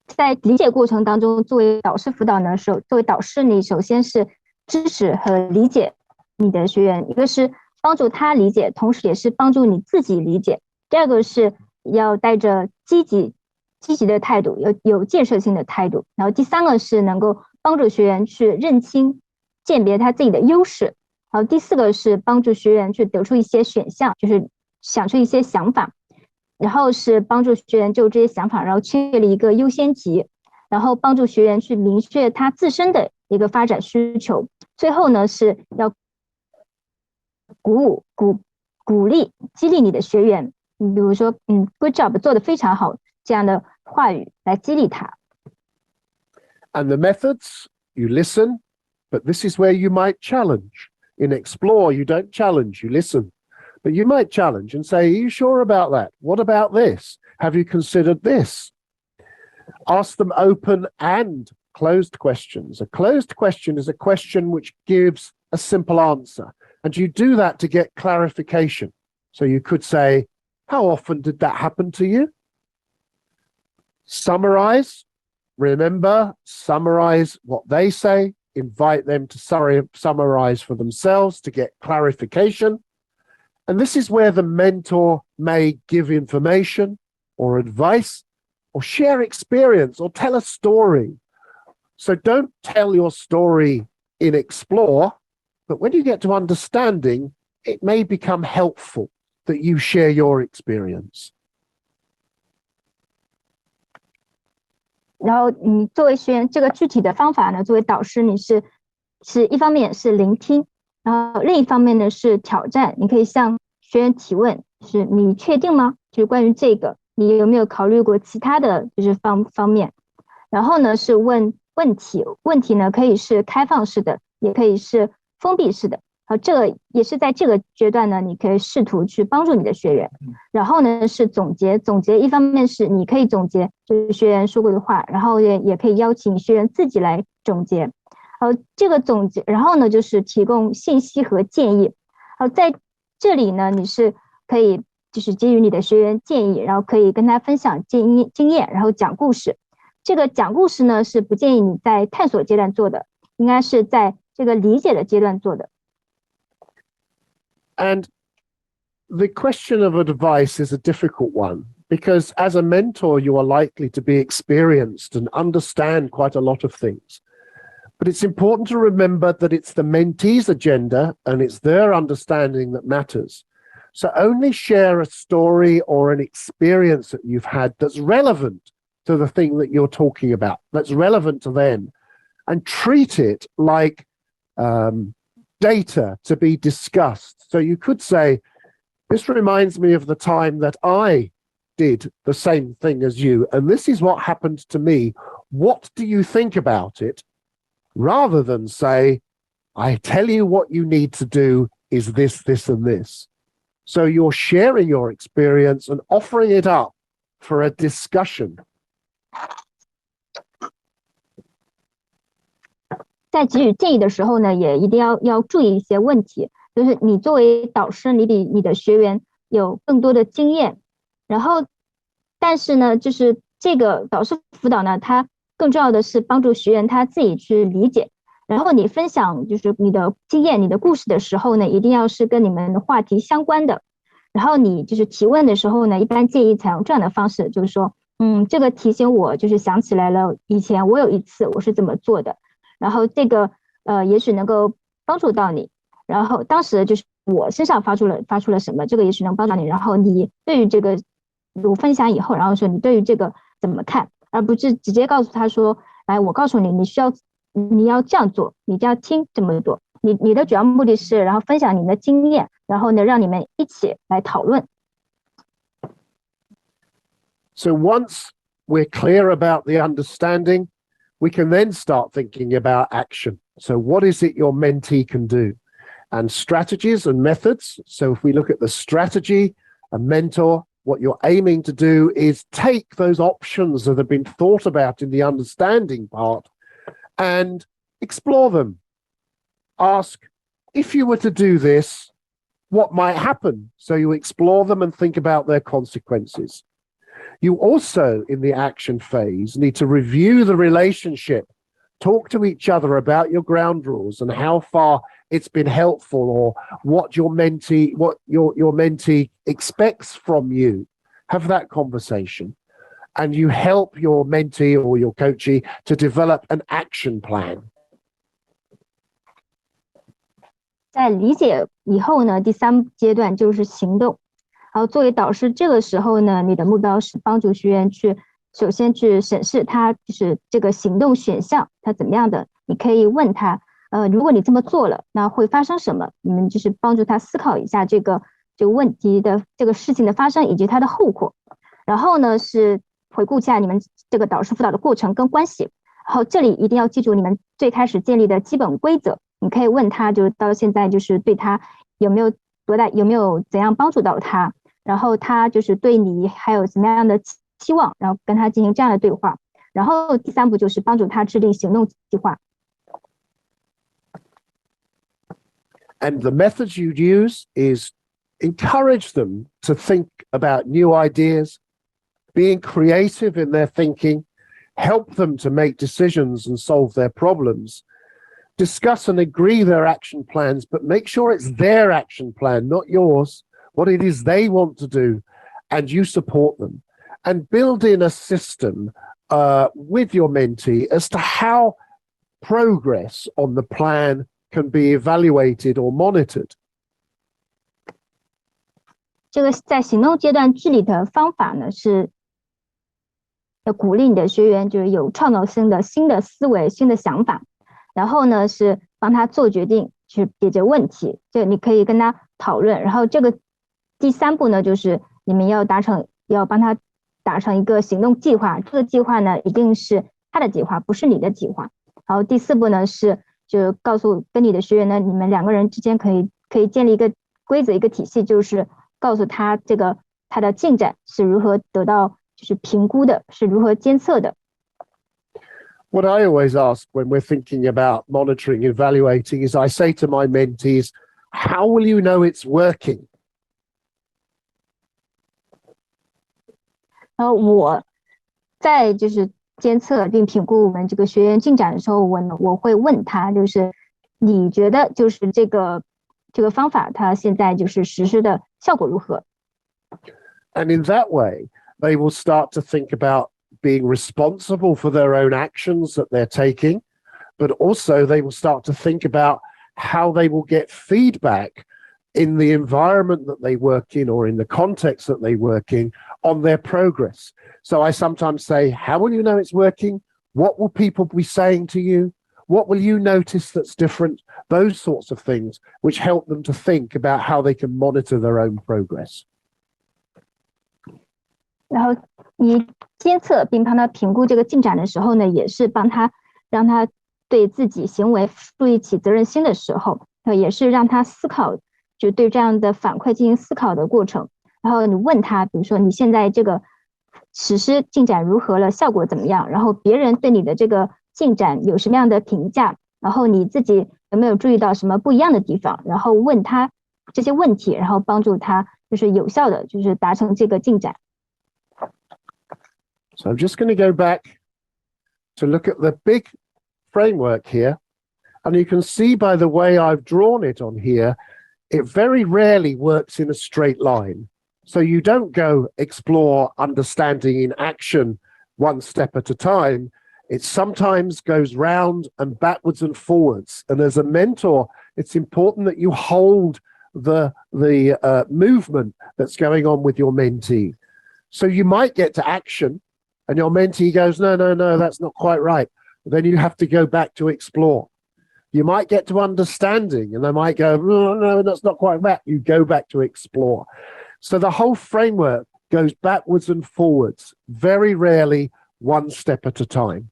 在理解过程当中，作为导师辅导呢，作为导师，你首先是支持和理解你的学员，一个是帮助他理解，同时也是帮助你自己理解。第二个是要带着积极的态度，有建设性的态度。然后第三个是能够帮助学员去认清、鉴别他自己的优势。然后第四个是帮助学员去得出一些选项，就是想出一些想法。然后是帮助学员就这些想法，然后确立一个优先级，然后帮助学员去明确他自身的一个发展需求。最后呢，是要鼓励、激励你的学员，比如说，good job， 做得非常好，这样的话语来激励他。And the methods, you listen, but this is where you might challenge. In Explore, you don't challenge, you listen. But you might challenge and say, are you sure about that? What about this? Have you considered this? Ask them open and closed questions. A closed question is a question which gives a simple answer. And you do that to get clarification. So you could say, how often did that happen to you? Summarize. Remember, summarize what they say. Invite them to summarize for themselves to get clarification. And this is where the mentor may give information or advice or share experience or tell a story. So don't tell your story in Explore, but when you get to understanding, it may become helpful that you share your experience. 然后你作为学员，这个具体的方法呢，作为导师，你是一方面是聆听，然后另一方面呢是挑战。你可以向学员提问，是你确定吗？就是关于这个，你有没有考虑过其他的就是方面？然后呢是问问题，问题呢可以是开放式的，也可以是封闭式的。这个也是在这个阶段呢，你可以试图去帮助你的学员。然后呢是总结，一方面是你可以总结就是学员说过的话，然后也可以邀请学员自己来总结。这个总结，然后呢就是提供信息和建议。在这里呢你是可以就是给予你的学员建议，然后可以跟他分享经验，然后讲故事。这个讲故事呢是不建议你在探索阶段做的，应该是在这个理解的阶段做的。And the question of advice is a difficult one because as a mentor, you are likely to be experienced and understand quite a lot of things. But it's important to remember that it's the mentee's agenda and it's their understanding that matters. So only share a story or an experience that you've had that's relevant to the thing that you're talking about, that's relevant to them, and treat it like data to be discussed. So you could say, this reminds me of the time that I did the same thing as you, and this is what happened to me. What do you think about it? Rather than say, I tell you what you need to do is this, this, and this. So you're sharing your experience and offering it up for a discussion. 在给予建议的时候呢，也一定要注意一些问题，就是你作为导师，你比你的学员有更多的经验，然后但是呢，就是这个导师辅导呢，它更重要的是帮助学员他自己去理解，然后你分享就是你的经验、你的故事的时候呢，一定要是跟你们的话题相关的。然后你就是提问的时候呢，一般建议采用这样的方式，就是说，这个提醒我就是想起来了，以前我有一次我是怎么做的，然后这个也许能够帮助到你。然后当时就是我身上发出了什么，这个也许能帮到你。然后你对于这个我分享以后，然后说你对于这个怎么看，而不是直接告诉他说，来，我告诉你，你要这样做，你就要听这么做。你的主要目的是，然后分享你的经验，然后呢，让你们一起来讨论。So once we're clear about the understanding, we can then start thinking about action. So what is it your mentee can do? And strategies and methods. So if we look at the strategy, a mentor, what you're aiming to do is take those options that have been thought about in the understanding part and explore them. Ask, if you were to do this, what might happen? So you explore them and think about their consequences. You also, in the action phase, need to review the relationship, talk to each other about your ground rules and how far it's been helpful, or what your mentee expects from you. Have that conversation, and you help your mentee or your coachee to develop an action plan. 在理解以后呢，第3阶段就是行动。然后作为导师，这个时候呢，你的目标是帮助学员首先去审视他就是这个行动选项，他怎么样的。你可以问他，如果你这么做了，那会发生什么？你们就是帮助他思考一下这个问题的这个事情的发生以及它的后果。然后呢，是回顾一下你们这个导师辅导的过程跟关系。然后这里一定要记住你们最开始建立的基本规则。你可以问他，就是到现在就是对他有没有怎样帮助到他，然后他就是对你还有什么样的期望，然后跟他进行这样的对话。然后第3步就是帮助他制定行动计划。And the methods you'd use is encourage them to think about new ideas, being creative in their thinking, help them to make decisions and solve their problems, discuss and agree their action plans, but make sure it's their action plan, not yours, what it is they want to do, and you support them. And build in a system with your mentee as to how progress on the plan can be evaluated or monitored. 这个在行动阶段治理的方法呢，是要鼓励你的学员就是有创造性的新的思维、新的想法，然后呢是帮他做决定，去解决问题。这你可以跟他讨论。然后这个第3步呢，就是你们要帮他达成一个行动计划。这个计划呢，一定是他的计划，不是你的计划。然后第4步呢是就跟你的学员呢，你们2个人之间可以建立一个规则、一个体系，就是告诉他他的进展是如何得到就是评估的，是如何监测的。What I always ask when we're thinking about monitoring, evaluating, is I say to my mentees, how will you know it's working? 然后我在就是监测并评估我们这个学员进展的时候，我会问他，就是你觉得就是这个方法它现在就是实施的效果如何？ And in that way, they will start to think about being responsible for their own actions that they're taking, but also they will start to think about how they will get feedback in the environment that they work in or in the context that they work in on their progress. So I sometimes say, how will you know it's working? What will people be saying to you? What will you notice that's different? Those sorts of things, which help them to think about how they can monitor their own progress. 然后你监测并帮他评估这个进展的时候呢，也是让他对自己行为树立起责任心的时候，也是让他思考，就对这样的反馈进行思考的过程。然后你问他，比如说你现在这个实施进展如何了，效果怎么样？然后别人对你的这个进展有什么样的评价？然后你自己有没有注意到什么不一样的地方？然后问他这些问题，然后帮助他就是有效的就是达成这个进展。So I'm just going to go back to look at the big framework here. And you can see by the way I've drawn it on here, it very rarely works in a straight line. So you don't go explore understanding in action one step at a time. It sometimes goes round and backwards and forwards. And as a mentor, it's important that you hold the movement that's going on with your mentee. So you might get to action and your mentee goes, no, that's not quite right. Then you have to go back to explore. You might get to understanding and they might go, no, that's not quite right. You go back to explore. So the whole framework goes backwards and forwards, very rarely one step at a time.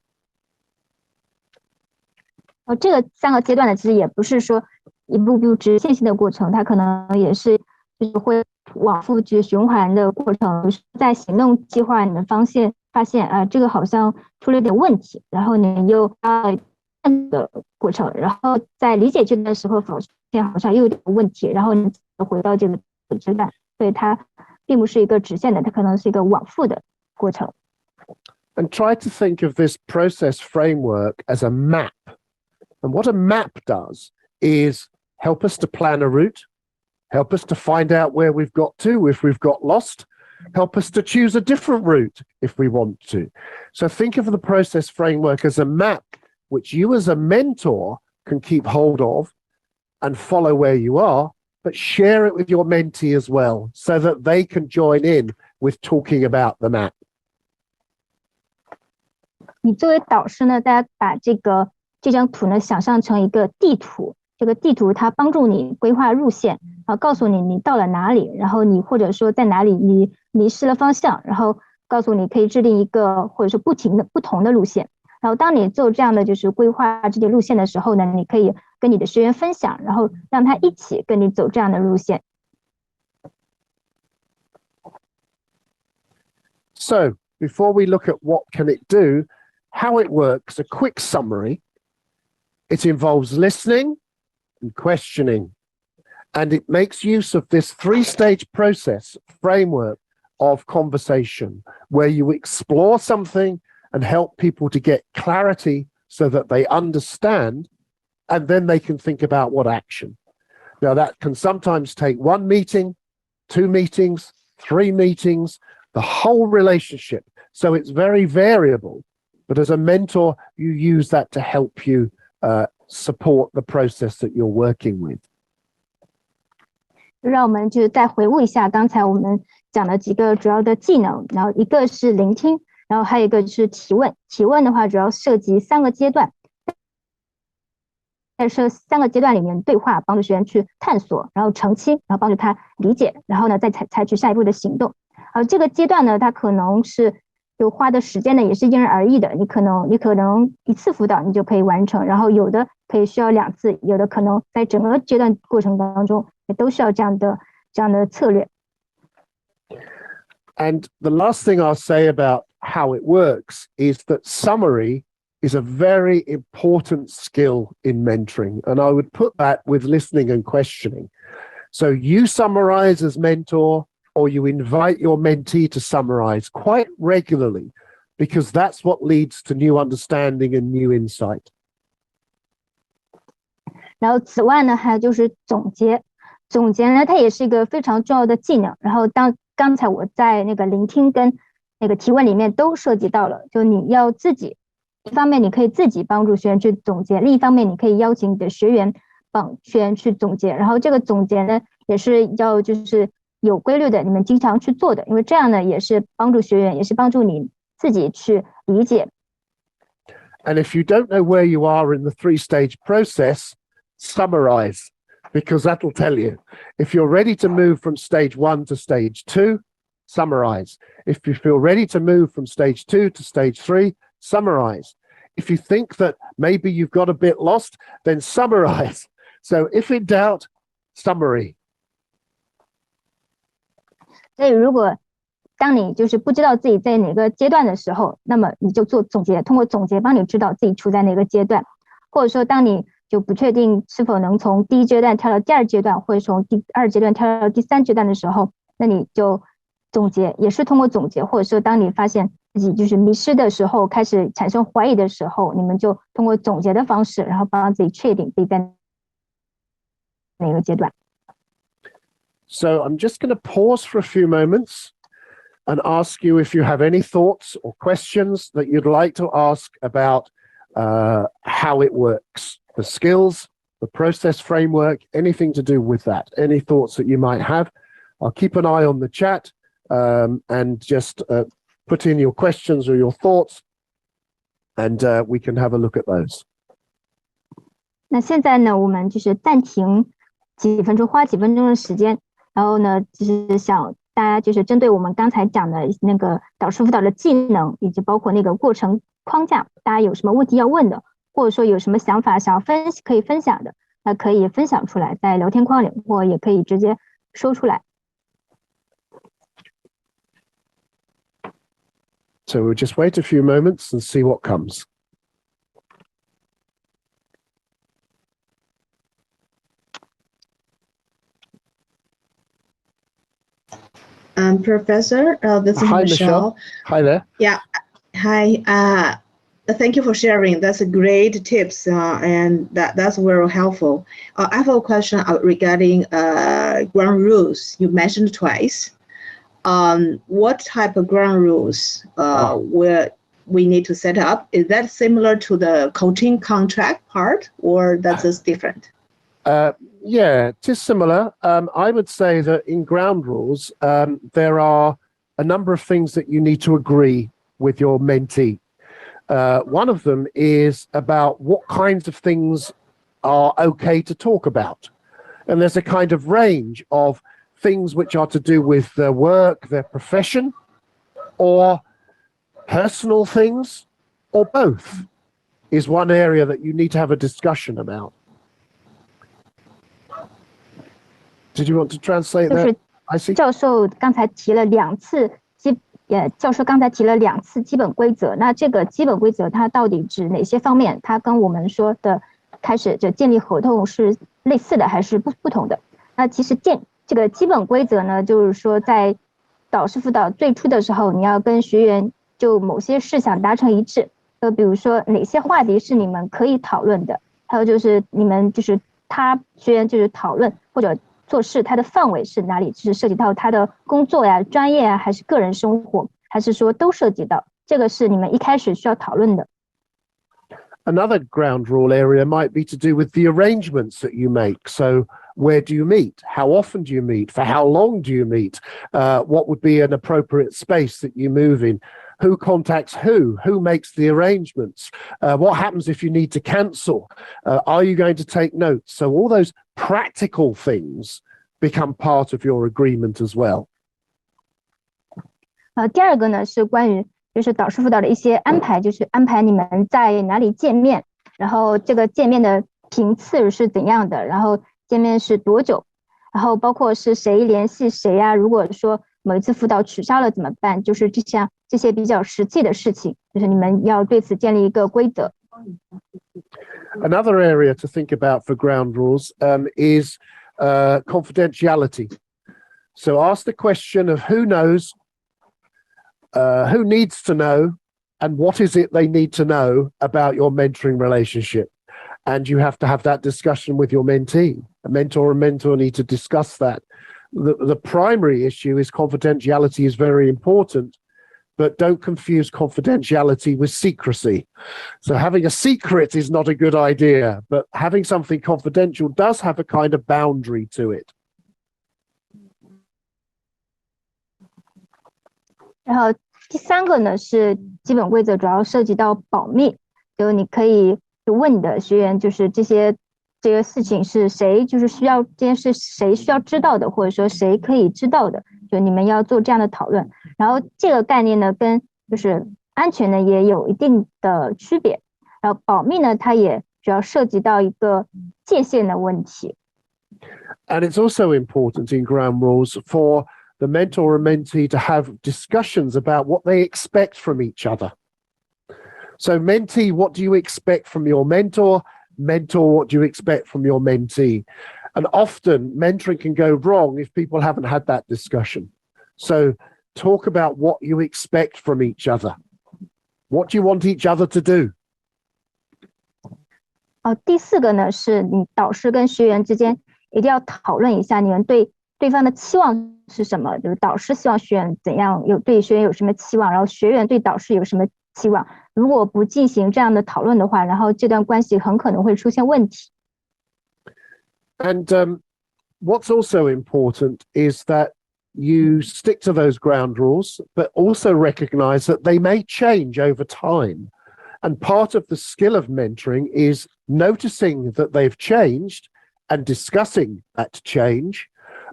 这个3个阶段呢，其实也不是说一步步直线性的过程，它可能也是就是会往复去循环的过程。在行动计划你们发现这个好像出了点问题，然后你又的过程，然后在理解阶段的时候发现好像又有点问题，然后你回到这个阶段，所以它并不是一个直线的，它可能是一个往复的过程。And try to think of this process framework as a map. And what a map does is help us to plan a route, help us to find out where we've got to if we've got lost, help us to choose a different route if we want to. So think of the process framework as a map which you as a mentor can keep hold of and follow where you are, but share it with your mentee as well so that they can join in with talking about the map. 你作为导师呢，大家把这张图呢想象成一个地图，这个地图它帮助你规划路线，告诉你你到了哪里，然后你或者说在哪里你迷失了方向，然后告诉你可以制定一个或者说不同的路线。然后当你做这样的就是规划这些路线的时候呢，你可以跟你的学员分享，然后让他一起跟你走这样的路线。So before we look at what can it do, how it works, a quick summary. It involves listening and questioning, and it makes use of this 3-stage process framework of conversation where you explore something and help people to get clarity so that they understand, and then they can think about what action. Now, that can sometimes take 1 meeting, 2 meetings, 3 meetings, the whole relationship. So it's very variable. But as a mentor, you use that to help you support the process that you're working with. 让我们就再回顾一下刚才我们讲的几个主要的技能，然后一个是聆听，然后还有一个是提问。提问的话主要涉及3个阶段，在这3个阶段里面对话，帮助学员去探索，然后澄清，然后帮助他理解，然后呢再采取下一步的行动。这个阶段呢，它可能是就花的时间呢也是因人而异的，你可能1次辅导你就可以完成，然后有的可以需要2次，有的可能在整个阶段过程当中也都需要这样的策略。And the last thing I'll say about how it works is that summary is a very important skill in mentoring, and I would put that with listening and questioning. So you summarize as mentor, or you invite your mentee to summarize quite regularly, because that's what leads to new understanding and new insight. 然后此外呢，还有就是总结呢，它也是一个非常重要的技能。然后刚才我在那个聆听跟那个提问里面都涉及到了，就你要自己，一方面你可以自己帮助学员去总结，另一方面你可以邀请你的学员帮学员去总结。然后这个总结呢，也是要就是有规律的，你们经常去做的，因为这样呢也是帮助学员，也是帮助你自己去理解。And if you don't know where you are in the 3-stage process, summarize, because that'll tell you. If you're ready to move from stage 1 to stage 2, summarize. If you feel ready to move from stage 2 to stage 3, summarize. If you think that maybe you've got a bit lost, then summarize. So if in doubt, summary. 所以如果当你就是不知道自己在哪个阶段的时候，那么你就做总结，通过总结帮你知道自己处在哪个阶段，或者说当你就不确定是否能从第1阶段跳到第2阶段，或者从第2阶段跳到第3阶段的时候，那你就总结，也是通过总结，或者说当你发现己就是迷失的时候，开始产生怀疑的时候，你们就通过总结的方式，然后帮自己确定自己在哪个阶段。So I'm just going to pause for a few moments and ask you if you have any thoughts or questions that you'd like to ask about how it works, the skills, the process framework, anything to do with that, any thoughts that you might have. I'll keep an eye on the chat and just put in your questions or your thoughts, and we can have a look at those. 那现在呢，我们就是暂停几分钟，花几分钟的时间，然后呢，就是想大家就是针对我们刚才讲的那个导师辅导的技能，以及包括那个过程框架，大家有什么问题要问的，或者说有什么想法想要可以分享的，那可以分享出来，在聊天框里，或也可以直接说出来。So we'll just wait a few moments and see what comes. Professor, this is Hi, Michelle. Hi there. Yeah. Hi. Thank you for sharing. That's a great tips, and that's very helpful. I have a question regarding ground rules. You mentioned twice. What type of ground rules where we need to set up? Is that similar to the coaching contract part, or that's just different? Yeah, it is similar. I would say that in ground rules, there are a number of things that you need to agree with your mentee. One of them is about what kinds of things are okay to talk about. And there's a kind of range of things which are to do with their work, their profession, or personal things, or both, is one area that you need to have a discussion about. Did you want to translate that? I see. 教授刚才提了2次基本规则。那这个基本规则它到底指哪些方面？它跟我们说的开始就建立合同是类似的，还是不同的？那其实这个基本规则呢，就是说在导师辅导最初的时候，你要跟学员就某些事项达成一致。比如说哪些话题是你们可以讨论的，还有就是你们就是学员就是讨论或者做事，它的范围是哪里？就是涉及到他的工作呀、专业啊，还是个人生活，还是说都涉及到？这个是你们一开始需要讨论的。Another ground rule area might be to do with the arrangements that you make. So where do you meet? How often do you meet? For how long do you meet? What would be an appropriate space that you move in? Who contacts who? Who makes the arrangements? What happens if you need to cancel? Are you going to take notes? So all those practical things become part of your agreement as well. 第二个呢是关于就是导师辅导的一些安排，就是安排你们在哪里见面，然后这个见面的频次是怎样的，然后见面是多久，然后包括是谁联系谁呀，如果说某一次辅导取消了怎么办，就是这些比较实际的事情，就是你们要对此建立一个规则。Another area to think about for ground rules is confidentiality. So ask the question of who knows, who needs to know, and what is it they need to know about your mentoring relationship. And you have to have that discussion with your mentee. A mentor and mentor need to discuss that. The primary issue is confidentiality is very important, but don't confuse confidentiality with secrecy. So having a secret is not a good idea, but having something confidential does have a kind of boundary to it. 然后第三个呢是基本规则，主要涉及到保密，就你可以就问你的学员，就是这个事情是谁就是需要这件事谁需要知道的，或者说谁可以知道的，就你们要做这样的讨论。然后这个概念呢跟就是安全呢也有一定的区别，然后保密呢它也主要涉及到一个界限的问题。And it's also important in ground rules for the mentor and mentee to have discussions about what they expect from each other. So mentee, what do you expect from your mentor? Mentor, what do you expect from your mentee? And often mentoring can go wrong if people haven't had that discussion. So talk about what you expect from each other What do you want each other to do? 第4个呢，是你导师跟学员之间一定要讨论一下你们对对方的期望是什么，就是导师希望学员怎样，对学员有什么期望，然后学员对导师有什么期望。如果不进行这样的讨论的话，然后这段关系很可能会出现问题。And what's also important is that you stick to those ground rules, but also recognize that they may change over time. And part of the skill of mentoring is noticing that they've changed and discussing that change,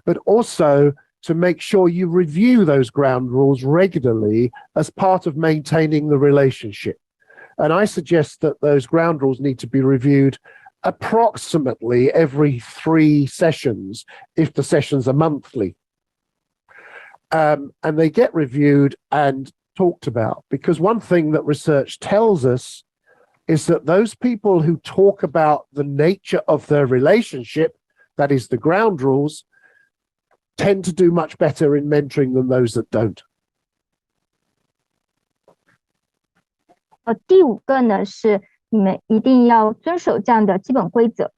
but also to make sure you review those ground rules regularly as part of maintaining the relationship. And I suggest that those ground rules need to be reviewed approximately every 3 sessions, if the sessions are monthly. And they get reviewed and talked about, because one thing that research tells us is that those people who talk about the nature of their relationship, that is the ground rules, tend to do much better in mentoring than those that don't. 第5个呢，是你们一定要遵守这样的基本规则，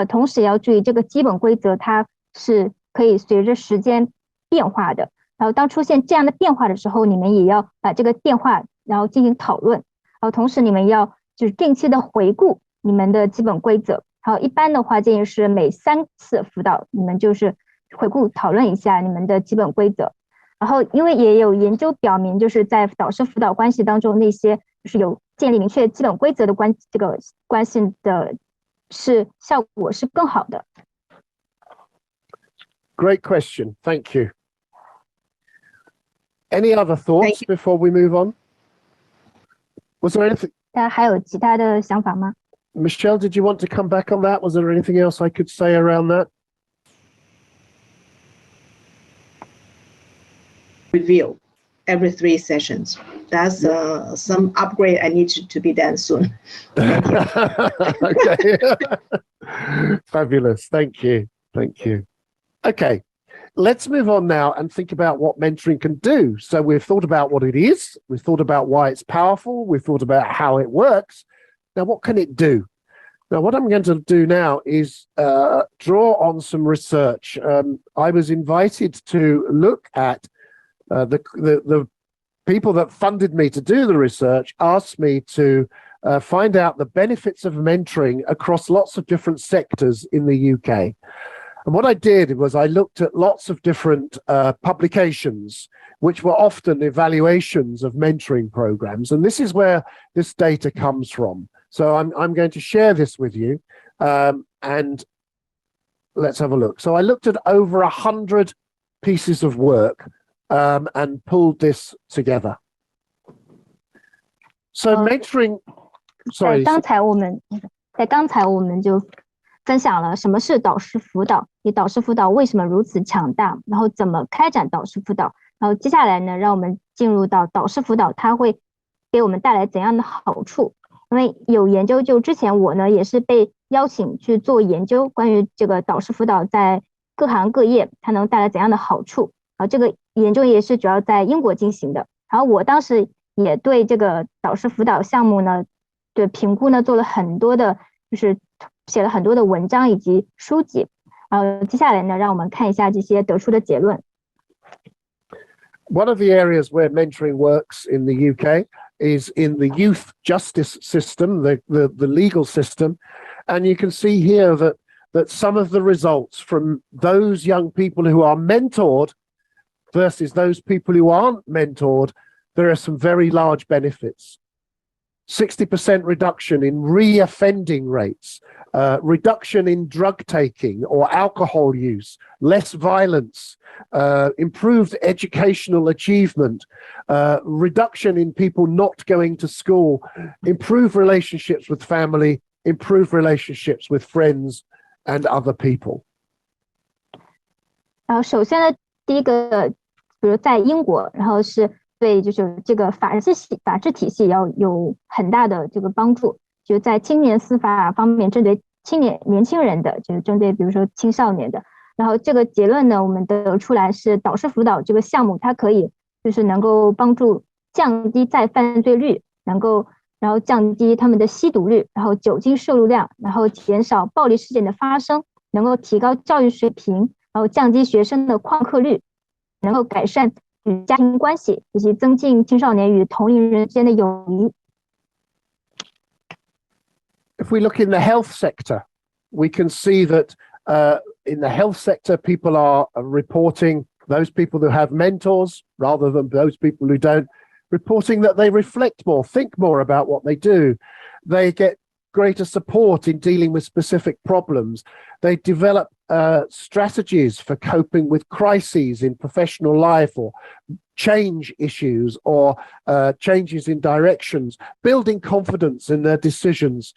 同时要注意这个基本规则它是可以随着时间变化的，然后当出现这样的变化的时候，你们也要把这个变化然后进行讨论，然后同时你们要就是定期的回顾你们的基本规则，然后一般的话建议是每3次辅导你们就是回顾讨论一下你们的基本规则。然后因为也有研究表明，就是在导师辅导关系当中，那些就是有建立明确基本规则的这个关系的效果是更好的。 Great question. Thank you. Any other thoughts before we move on? Was there anything? 大家还有其他的想法吗？ Michelle, did you want to come back on that? Was there anything else I could say around that? Review every 3 sessions. That's some upgrade I need to be done soon. Okay. Fabulous. Thank you. Thank you. Okay. Let's move on now and think about what mentoring can do. So we've thought about what it is. We've thought about why it's powerful. We've thought about how it works. Now, what can it do? Now, what I'm going to do now is draw on some research. I was invited to look at the people that funded me to do the research asked me to find out the benefits of mentoring across lots of different sectors in the UK. And what I did was I looked at lots of different publications, which were often evaluations of mentoring programs. And this is where this data comes from. So I'm going to share this with you. And let's have a look. So I looked at over 100 pieces of work and pulled this together. So mentoring, sorry. 刚才我们就分享了什么是导师辅导，以导师辅导为什么如此强大，然后怎么开展导师辅导。然后接下来呢，让我们进入到导师辅导，它会给我们带来怎样的好处？因为有研究，就之前我呢也是被邀请去做研究，关于这个导师辅导在各行各业它能带来怎样的好处。这个研究也是主要在英国进行的。然后我当时也对这个导师辅导项目呢，对评估呢做了很多的，就是写了很多的文章以及书籍。接下来呢，让我们看一下这些得出的结论。One of the areas where mentoring works in the UK is in the youth justice system, the legal system. And you can see here that some of the results from those young people who are mentored versus those people who aren't mentored, there are some very large benefits. 60% reduction in re-offending rates, reduction in drug taking or alcohol use, less violence, improved educational achievement, reduction in people not going to school, improved relationships with family, improved relationships with friends and other people. 首先呢，第一个，比如在英国，然后是对就是这个法治体系要有很大的这个帮助，就是在青年司法方面，针对年轻人的，就是针对比如说青少年的。然后这个结论呢，我们得出来是导师辅导这个项目，它可以就是能够帮助降低再犯罪率，能够然后降低他们的吸毒率，然后酒精摄入量，然后减少暴力事件的发生，能够提高教育水平，然后降低学生的旷课率，能够改善与家庭关系，以及增进青少年与同龄人之间的友谊。If we look in the health sector, we can see that in the health sector, people are reporting, those people who have mentors rather than those people who don't, reporting that they reflect more, think more about what they do. They get greater support in dealing with specific problems. They develop strategies for coping with crises in professional life or change issues or changes in directions, building confidence in their decisions,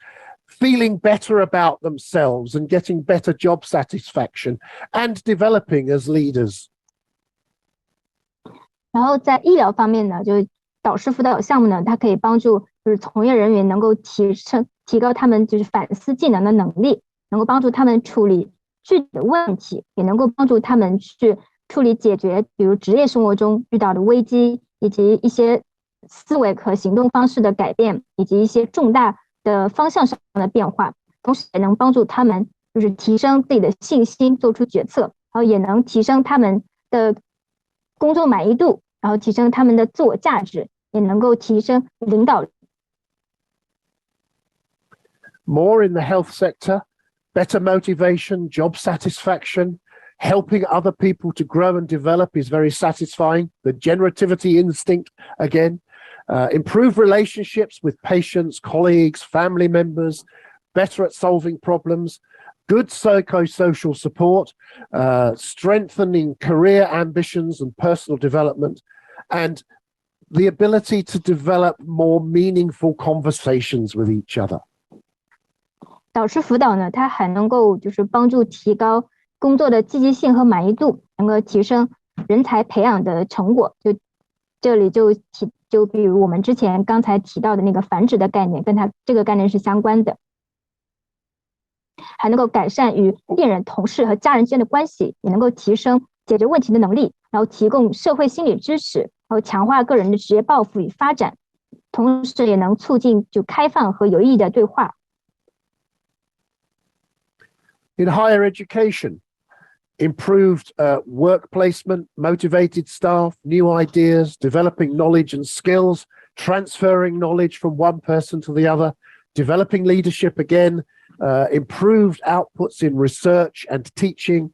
feeling better about themselves and getting better job satisfaction and developing as leaders. 然后在医疗方面呢，就是导师辅导项目呢，它可以帮助就是从业人员能够提高他们就是反思技能的能力，能够帮助他们处理具体的问题，也能够帮助他们去处理解决比如职业生活中遇到的危机，以及一些思维和行动方式的改变，以及一些重大的方向上的变化，同时也能帮助他们就是提升自己的信心，做出决策，然后也能提升他们的工作满意度，然后提升他们的自我价值，也能够提升领导力。More in the health sector, better motivation, job satisfaction, helping other people to grow and develop is very satisfying. The generativity instinct again. Improve relationships with patients, colleagues, family members, better at solving problems, good psychosocial support, strengthening career ambitions and personal development, and the ability to develop more meaningful conversations with each other. 导师辅导呢，它还能够就是帮助提高工作的积极性和满意度，能够提升人才培养的成果。就这里就比如我们之前刚才提到的那个繁殖的概念，跟它这个概念是相关的。还能够改善与恋人、同事和家人之间的关系，也能够提升解决问题的能力，然后提供社会心理支持，然后强化个人的职业抱负与发展，同时也能促进就开放和有意义的对话。In higher education, improved work placement, motivated staff, new ideas, developing knowledge and skills, transferring knowledge from one person to the other, developing leadership again, improved outputs in research and teaching,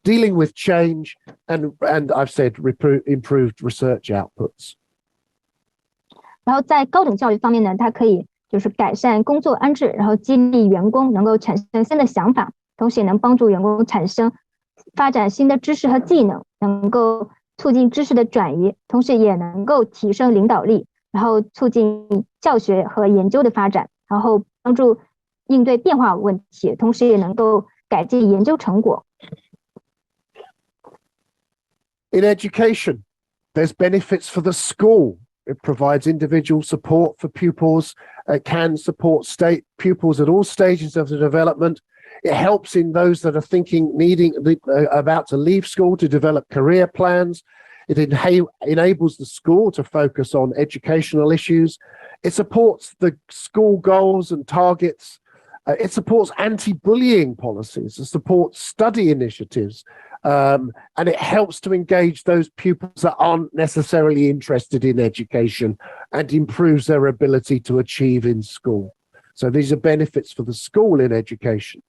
dealing with change, and I've said improved research outputs. 然后在高等教育方面呢，它可以就是改善工作安置，然后激励员工能够产生新的想法，同时也能帮助员工发展新的知识和技能，能够促进知识的转移，同时也能够提升领导力，然后促进教学和研究的发展，然后帮助应对变化问题，同时也能够改进研究成果。In education, there's benefits for the school. It provides individual support for pupils. It can support pupils at all stages of the development. It helps in those that are about to leave school to develop career plans. It enables the school to focus on educational issues. It supports the school goals and targets. It supports anti-bullying policies. It supports study initiatives. And it helps to engage those pupils that aren't necessarily interested in education and improves their ability to achieve in school. So these are benefits for the school in education.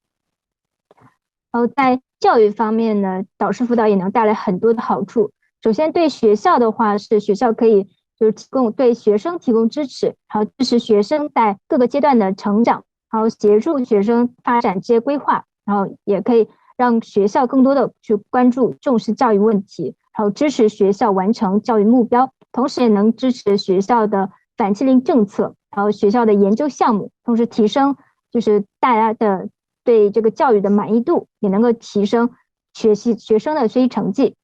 在教育方面呢，导师辅导也能带来很多的好处。首先，对学校的话，是学校可以就是对学生提供支持，然后支持学生在各个阶段的成长，然后协助学生发展职业规划，然后也可以让学校更多的去关注、重视教育问题，然后支持学校完成教育目标，同时也能支持学校的反欺凌政策，然后学校的研究项目，同时提升就是大家的对这个教育的满意度，也能够提升学生的学习成绩。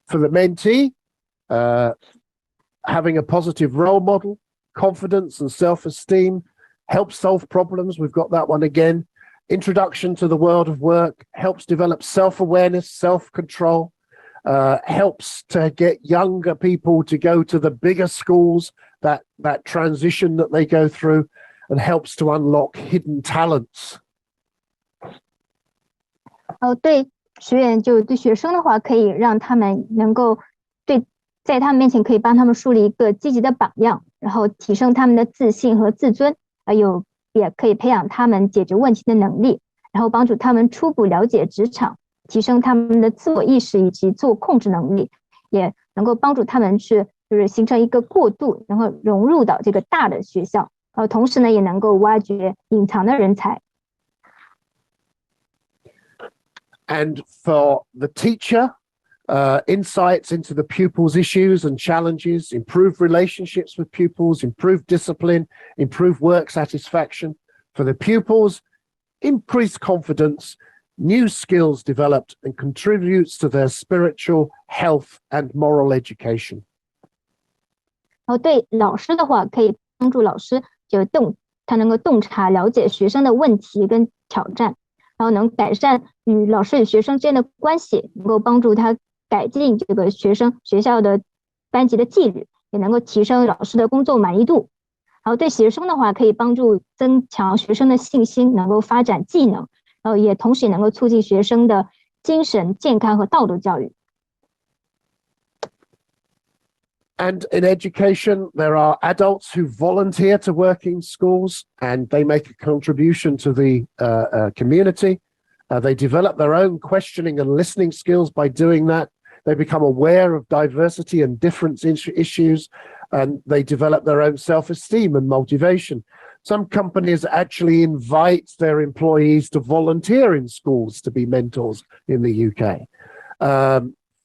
For the mentee, having a positive role model, confidence and self-esteem, helps solve problems. We've got that one again. Introduction to the world of work, helps develop self-awareness, self-control, helps to get younger people to go to the bigger schools, that transition that they go through, and helps to unlock hidden talents. 对学员就对学生的话，可以让他们能够在他们面前可以帮他们树立一个积极的榜样，然后提升他们的自信和自尊，也可以培养他们解决问题的能力，然后帮助他们初步了解职场，提升他们的自我意识以及自我控制能力，也能够帮助他们就是形成一个过渡，然后融入到这个大的学校，同时呢也能够挖掘隐藏的人才。And for the teacher, insights into the pupils' issues and challenges, improve relationships with pupils, improve discipline, improve work satisfaction. For the pupils, increased confidence, new skills developed, and contributes to their spiritual health and moral education. 对老师的话，可以帮助老师他能够洞察了解学生的问题跟挑战，然后能改善与老师与学生之间的关系，能够帮助他改进这个学校的班级的纪律，也能够提升老师的工作满意度。然后对学生的话，可以帮助增强学生的信心，能够发展技能，然后也同时也能够促进学生的精神健康和道德教育。And in education, there are adults who volunteer to work in schools, and they make a contribution to the community. They develop their own questioning and listening skills by doing that. They become aware of diversity and difference issues, and they develop their own self-esteem and motivation. Some companies actually invite their employees to volunteer in schools to be mentors in the UK.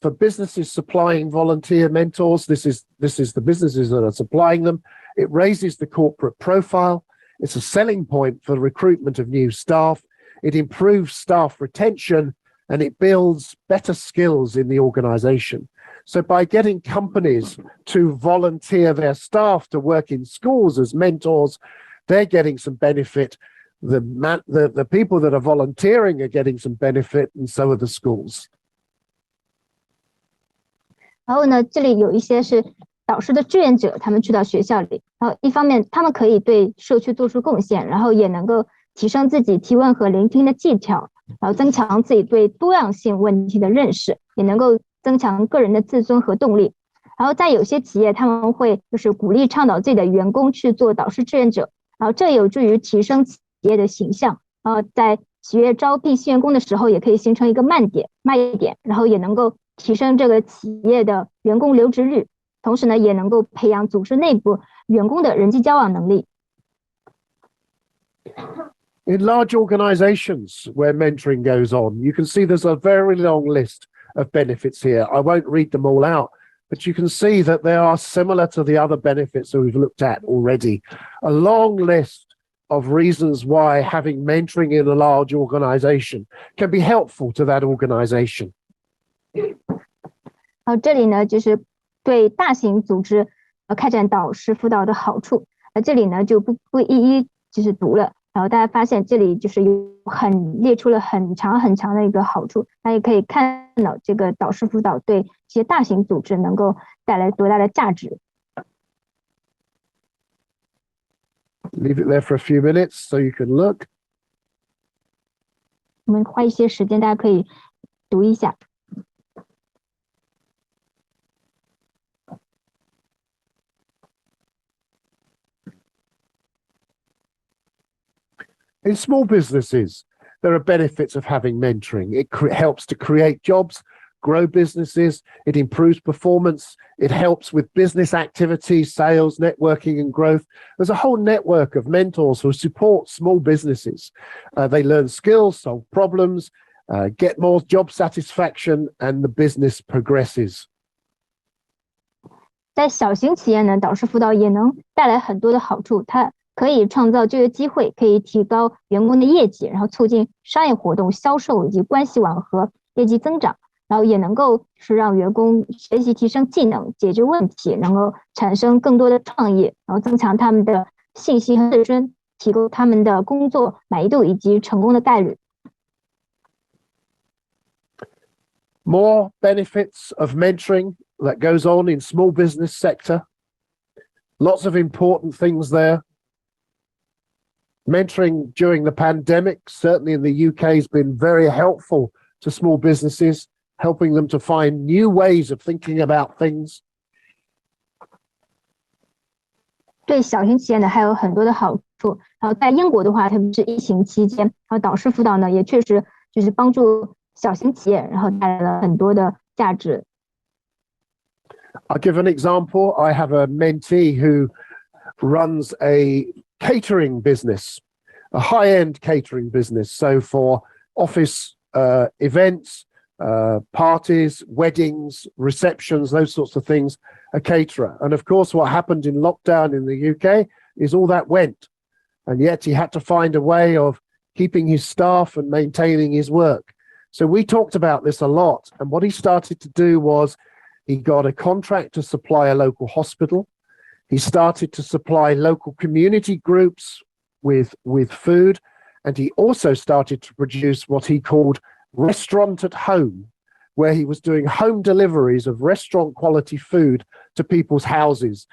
For businesses supplying volunteer mentors, this is the businesses that are supplying them. It raises the corporate profile. It's a selling point for recruitment of new staff. It improves staff retention, and it builds better skills in the organization. So by getting companies to volunteer their staff to work in schools as mentors, they're getting some benefit. The people that are volunteering are getting some benefit, and so are the schools. 然后呢，这里有一些是导师的志愿者，他们去到学校里，然后一方面他们可以对社区做出贡献，然后也能够提升自己提问和聆听的技巧，然后增强自己对多样性问题的认识，也能够增强个人的自尊和动力。然后在有些企业，他们会就是鼓励倡导自己的员工去做导师志愿者，然后这有助于提升企业的形象。然后在企业招聘新员工的时候，也可以形成一个卖点，然后也能够提升这个企业的员工留职率，同时呢，也能够培养组织内部员工的人际交往能力。In large organizations where mentoring goes on, you can see there's a very long list of benefits here. I won't read them all out, but you can see that they are similar to the other benefits that we've looked at already. A long list of reasons why having mentoring in a large organization can be helpful to that organization. 这里呢就是对大型组织开展导师辅导的好处，这里呢就不一一就是读了，然后大家发现这里就是列出了很长很长的一个好处，大家也可以看到这个导师辅导对这些大型组织能够带来多大的价值。Leave it there for a few minutes so you can look. 我们花一些时间，大家可以读一下。In small businesses, there are benefits of having mentoring. It helps to create jobs, grow businesses, it improves performance, it helps with business activities, sales, networking, and growth. There's a whole network of mentors who support small businesses. They learn skills, solve problems, get more job satisfaction, and the business progresses. 在小型企业呢，导师辅导也能带来很多的好处，它可以创造就业机会，可以提高员工的业绩，然后促进商业活动、销售以及关系网和业绩增长，然后也能够是让员工学习提升技能、解决问题，能够产生更多的创意，然后增强他们的信心和自尊，提高他们的工作满意度以及成功的概率。More benefits of mentoring that goes on in small business sector. Lots of important things there. Mentoring during the pandemic, certainly in the UK, has been very helpful to small businesses, helping them to find new ways of thinking about things. 对小型企业呢还有很多的好处。然后在英国的话，特别是疫情期间，然后导师辅导呢也确实就是帮助小型企业，然后带来了很多的价值。I'll give an example. I have a mentee who runs a catering business, a high-end catering business. So for office events, parties, weddings, receptions, those sorts of things, a caterer. And of course, what happened in lockdown in the UK is all that went. And yet he had to find a way of keeping his staff and maintaining his work. So we talked about this a lot. And what he started to do was he got a contract to supply a local hospital. He started to supply local community groups with food. And he also started to produce what he called restaurant at home, where he was doing home deliveries of restaurant quality food to people's houses.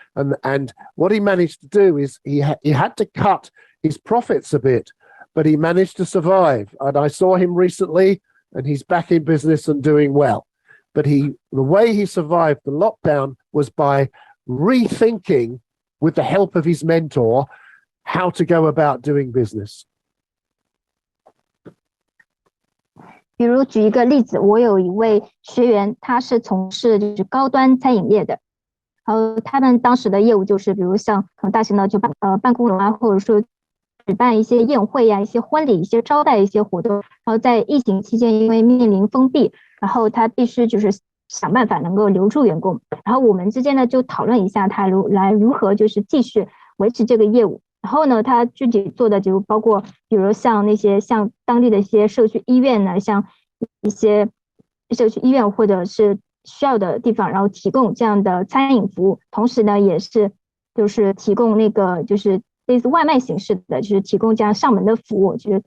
And what he managed to do is he had to cut his profits a bit, but he managed to survive. And I saw him recently, and he's back in business and doing well. But the way he survived the lockdown was by rethinking, with the help of his mentor, how to go about doing business. 比如举一个例子，我有一位学员，他是从事就是高端餐饮业的，然后他们当时的业务就是，比如像大型的办公楼啊，或者说举办一些宴会呀、一些婚礼、一些招待一些活动。然后在疫情期间，因为面临封闭，然后他必须就是想办法能够留住员工。然后我们之间呢就讨论一下他如何就是继续维持这个业务。然后呢，他具体做的就包括，比如像当地的一些社区医院呢，像一些社区医院或者是需要的地方，然后提供这样的餐饮服务。同时呢，也是就是提供那个就是类似外卖形式的，就是提供这样上门的服务，就是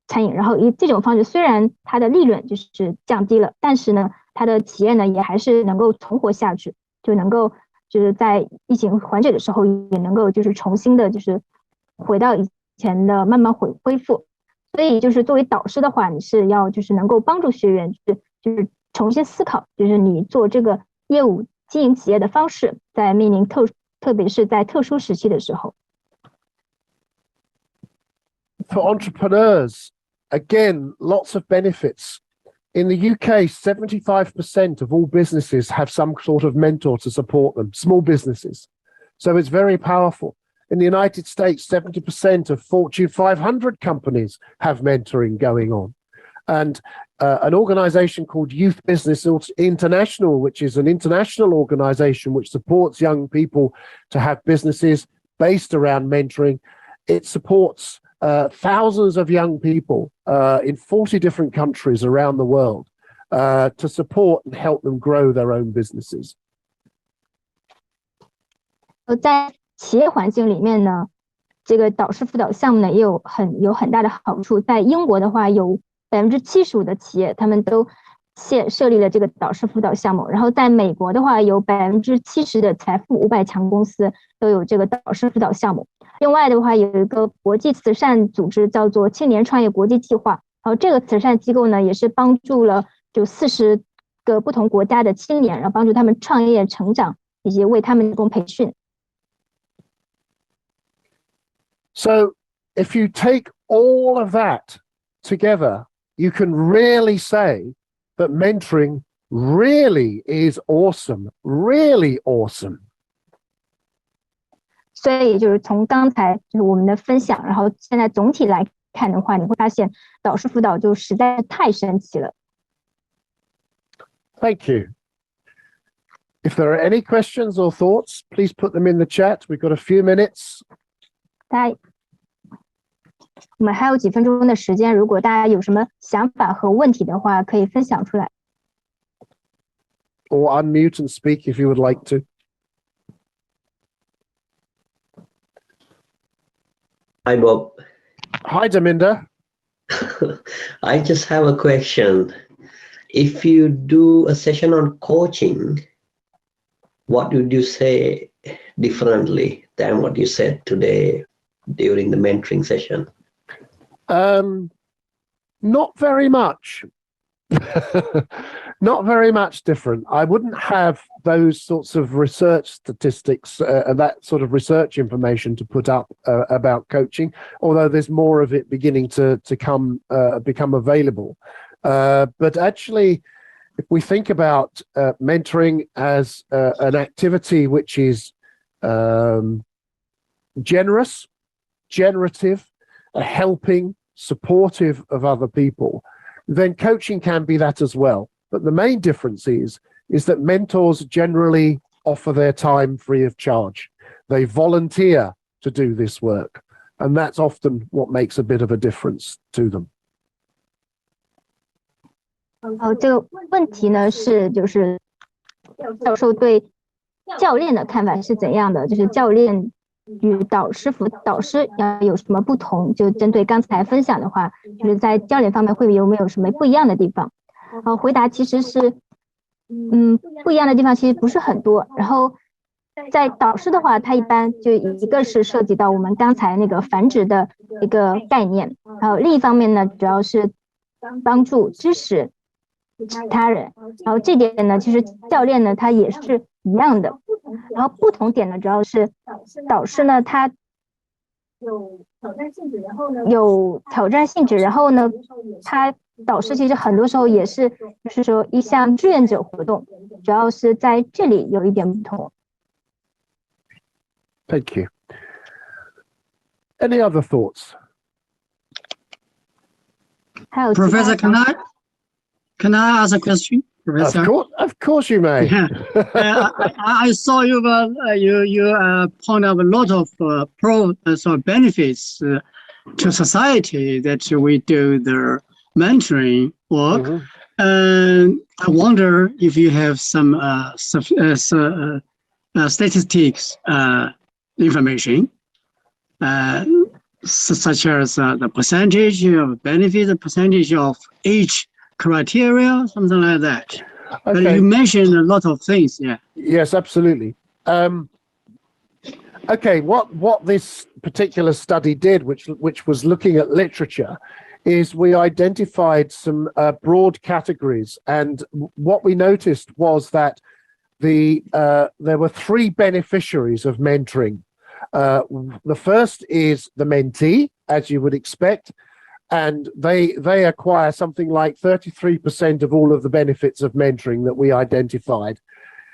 餐饮。然后以这种方式，虽然它的利润就是降低了，但是呢，它的企业呢也还是能够存活下去，就能够就是在疫情缓解的时候，也能够就是重新的就是回到以前的慢慢恢复。所以就是作为导师的话，你是要就是能够帮助学员就是重新思考，就是你做这个业务经营企业的方式，在面临特别是在特殊时期的时候。For entrepreneurs, again, lots of benefits. In the UK, 75% of all businesses have some sort of mentor to support them, small businesses. So it's very powerful. In the United States, 70% of Fortune 500 companies have mentoring going on. And an organization called Youth Business International, which is an international organization which supports young people to have businesses based around mentoring, it supports thousands of young people in 40 different countries around the world to support and help them grow their own businesses. 在企业环境里面呢，这个导师辅导项目呢也有很大的好处。在英国的话，有75%的企业他们都设立了这个导师辅导项目。然后在美国的话，有70%的财富500强公司都有这个导师辅导项目。另外的话，有一个国际慈善组织叫做青年创业国际计划，然后这个慈善机构呢也是帮助了就40个不同国家的青年，然后帮助他们创业成长，以及为他们提供培训。So if you take all of that together, you can really say that mentoring really is awesome, really awesome. 所以就是从刚才就是我们的分享，然后现在总体来看的话，你会发现导师辅导就实在是太神奇了。Thank you. If there are any questions or thoughts, please put them in the chat. We've got a few minutes. 我们还有几分钟的时间，如果大家有什么想法和问题的话，可以分享出来。Or unmute and speak if you would like to. Hi, Bob. Hi, Daminda. I just have a question. if you do a session on coaching, what would you say differently than what you said today during the mentoring session? Not very much. Not very much different. I wouldn't have those sorts of research statistics and that sort of research information to put up about coaching, although there's more of it beginning to become available. But actually, if we think about mentoring as an activity which is generous, generative, helping, supportive of other people, then coaching can be that as well. But the main difference is that mentors generally offer their time free of charge. They volunteer to do this work, and that's often what makes a bit of a difference to them. 这个问题呢是就是教授对教练的看法是怎样的？就是教练与导师辅导师要有什么不同？就针对刚才分享的话，就是在教练方面会有没有什么不一样的地方？回答其实是，不一样的地方其实不是很多。然后在导师的话，他一般就一个是涉及到我们刚才那个繁殖的一个概念，然后另一方面呢，主要是帮助支持其他人。然后这点呢，其实教练呢他也是一样的。然后不同点呢，主要是导师呢他有挑战性质，然后呢他导师其实很多时候也是就是说一项志愿者活动，主要是在这里有一点不同。Thank you. Any other thoughts? Professor, can I ask a question, Professor? Of course you may. I saw you point out a lot of benefits to society that we do the mentoring work. And I wonder if you have some statistics information, such as the percentage of benefit, the percentage of each criteria, something like that. Okay. But you mentioned a lot of things, yeah. Yes, absolutely. Okay, what this particular study did, which was looking at literature, is we identified some broad categories, and what we noticed was that there were three beneficiaries of mentoring. The first is the mentee, as you would expect, and they acquire something like 33% of all of the benefits of mentoring that we identified.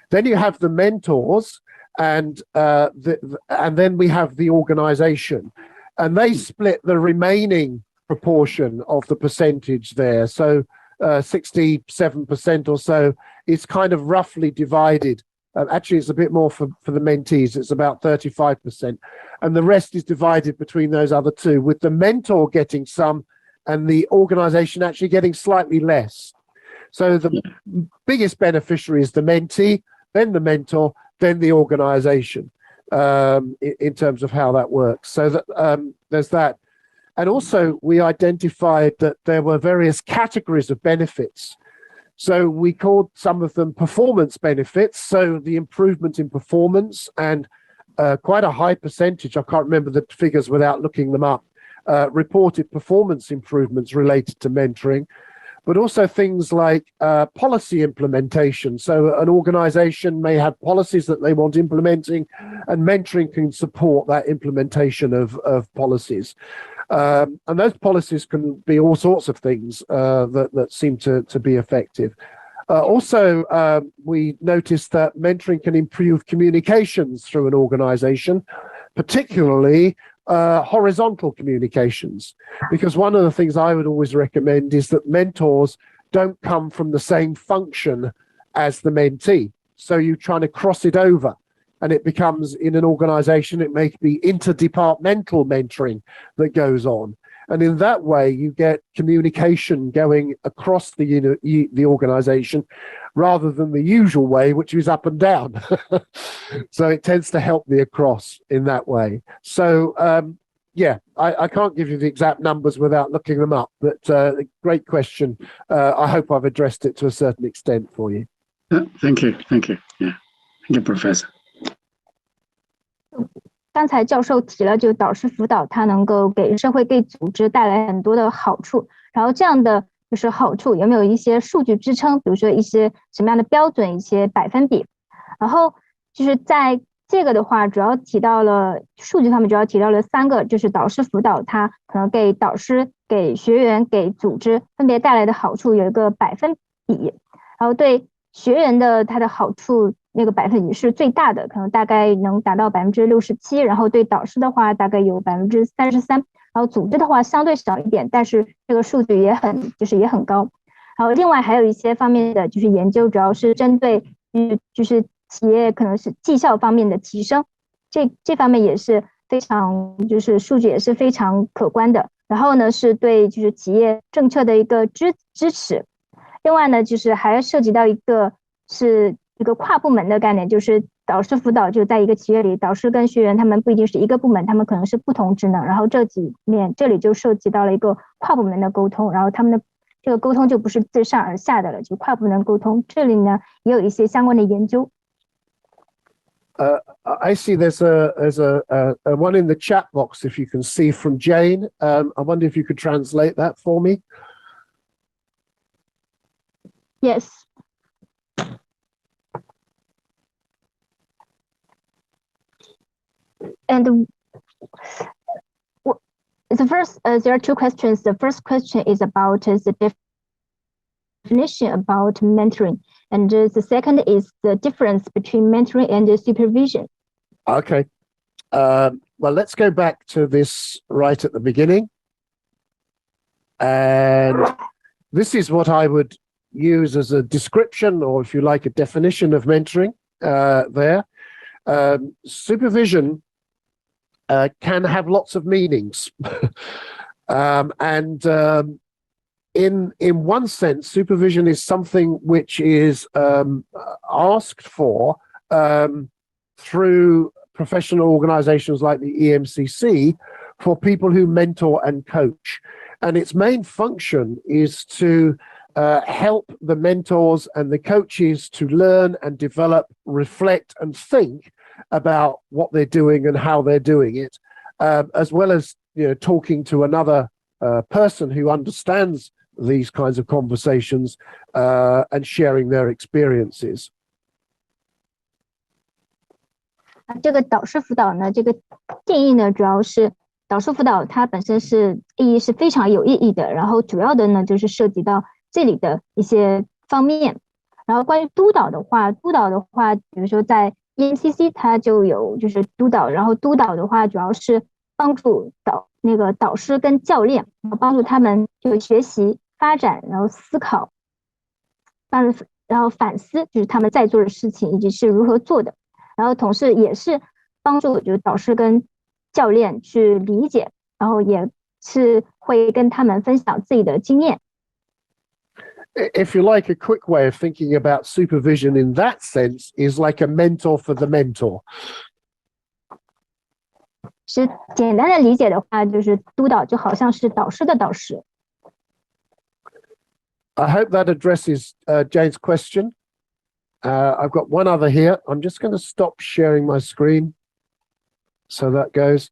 Then you have the mentors, and then we have the organization, and they split the remaining proportion of the percentage there. So 67% or so is kind of roughly divided. Actually, it's a bit more for the mentees. It's about 35%. And the rest is divided between those other two, with the mentor getting some and the organization actually getting slightly less. So the biggest beneficiary is the mentee, then the mentor, then the organization, in terms of how that works. So that there's that. And also, we identified that there were various categories of benefits. So we called some of them performance benefits, so the improvement in performance, and quite a high percentage, I can't remember the figures without looking them up, reported performance improvements related to mentoring, but also things like policy implementation. So an organization may have policies that they want implementing, and mentoring can support that implementation of policies. And those policies can be all sorts of things that seem to be effective. Also, we noticed that mentoring can improve communications through an organization, particularly horizontal communications, because one of the things I would always recommend is that mentors don't come from the same function as the mentee. So you're trying to cross it over, and it becomes, in an organization, it may be interdepartmental mentoring that goes on. And in that way, you get communication going across the organization rather than the usual way, which is up and down. So it tends to help the across in that way. So Yeah, I can't give you the exact numbers without looking them up, but great question. I hope I've addressed it to a certain extent for you. Thank you. Yeah, thank you, Professor. 刚才教授提了，就导师辅导，它能够给社会、给组织带来很多的好处。然后这样的就是好处，有没有一些数据支撑？比如说一些什么样的标准、一些百分比？然后就是在这个的话，主要提到了数据方面，主要提到了3个，就是导师辅导它可能给导师、给学员、给组织分别带来的好处有一个百分比，然后对学员的它的好处那个百分比是最大的，可能大概能达到67%，然后对导师的话大概有33%，然后组织的话相对少一点，但是这个数据也很高。然后另外还有一些方面的就是研究，主要是针对就是企业可能是绩效方面的提升，这方面也是非常就是数据也是非常可观的。然后呢是对就是企业政策的一个支持。另外呢就是还涉及到一个跨部门的概念，就是导师辅导就在一个企业里，导师跟学员他们不一定是一个部门，他们可能是不同职能，然后这里就涉及到了一个跨部门的沟通，然后他们的这个沟通就不是自上而下的了，就跨部门沟通。这里呢也有一些相关的研究。I see there's a one in the chat box, if you can see, from Jane. I wonder if you could translate that for me. Yes. And the first, there are 2 questions. The first question is about the definition about mentoring, and the second is the difference between mentoring and the supervision. Okay. Well, let's go back to this right at the beginning. And this is what I would use as a description, or if you like, a definition of mentoring there. Supervision can have lots of meanings. In one sense, supervision is something which is asked for through professional organizations like the EMCC for people who mentor and coach. And its main function is to help the mentors and the coaches to learn and develop, reflect and think about what they're doing and how they're doing it, as well as talking to another person who understands these kinds of conversations and sharing their experiences. 这个导师辅导呢，这个定义呢，主要是导师辅导它本身是意义是非常有意义的，然后主要的呢就是涉及到这里的一些方面。然后关于督导的话，比如说在 EMCC 它就有就是督导，然后督导的话主要是帮助导师跟教练，然后帮助他们就学习、发展，然后思考，然后反思，就是他们在做的事情以及是如何做的。然后同时也是帮助就是导师跟教练去理解，然后也是会跟他们分享自己的经验。If you like, a quick way of thinking about supervision in that sense is like a mentor for the mentor. 是简单的理解的话，就是督导就好像是导师的导师。I hope that addresses Jane's question. I've got one other here. I'm just going to stop sharing my screen. So that goes.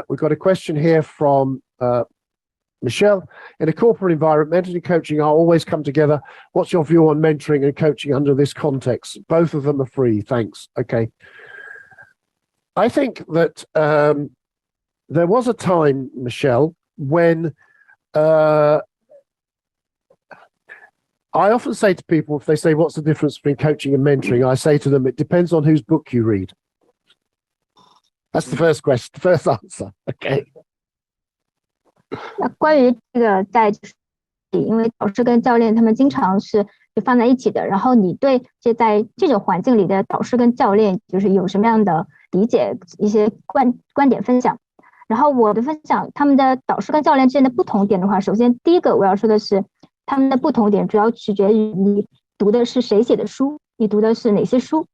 We've got a question here from Michelle. In a corporate environment, mentoring and coaching are always come together. What's your view on mentoring and coaching under this context? Both of them are free. Thanks. Okay. I think that there was a time, Michelle, when I often say to people, if they say, what's the difference between coaching and mentoring? I say to them, it depends on whose book you read. That's the first question, the first answer. Okay. 那关于这个因为导师跟教练他们经常是就放在一起的，然后你对在这种环境里的导师跟教练就是有什么样的理解，一些观点分享。然后我的分享，他们的导师跟教练之间的不同点的话，首先第一个我要说的是，他们的不同点主要取决于你读的是谁写的书，你读的是哪些书。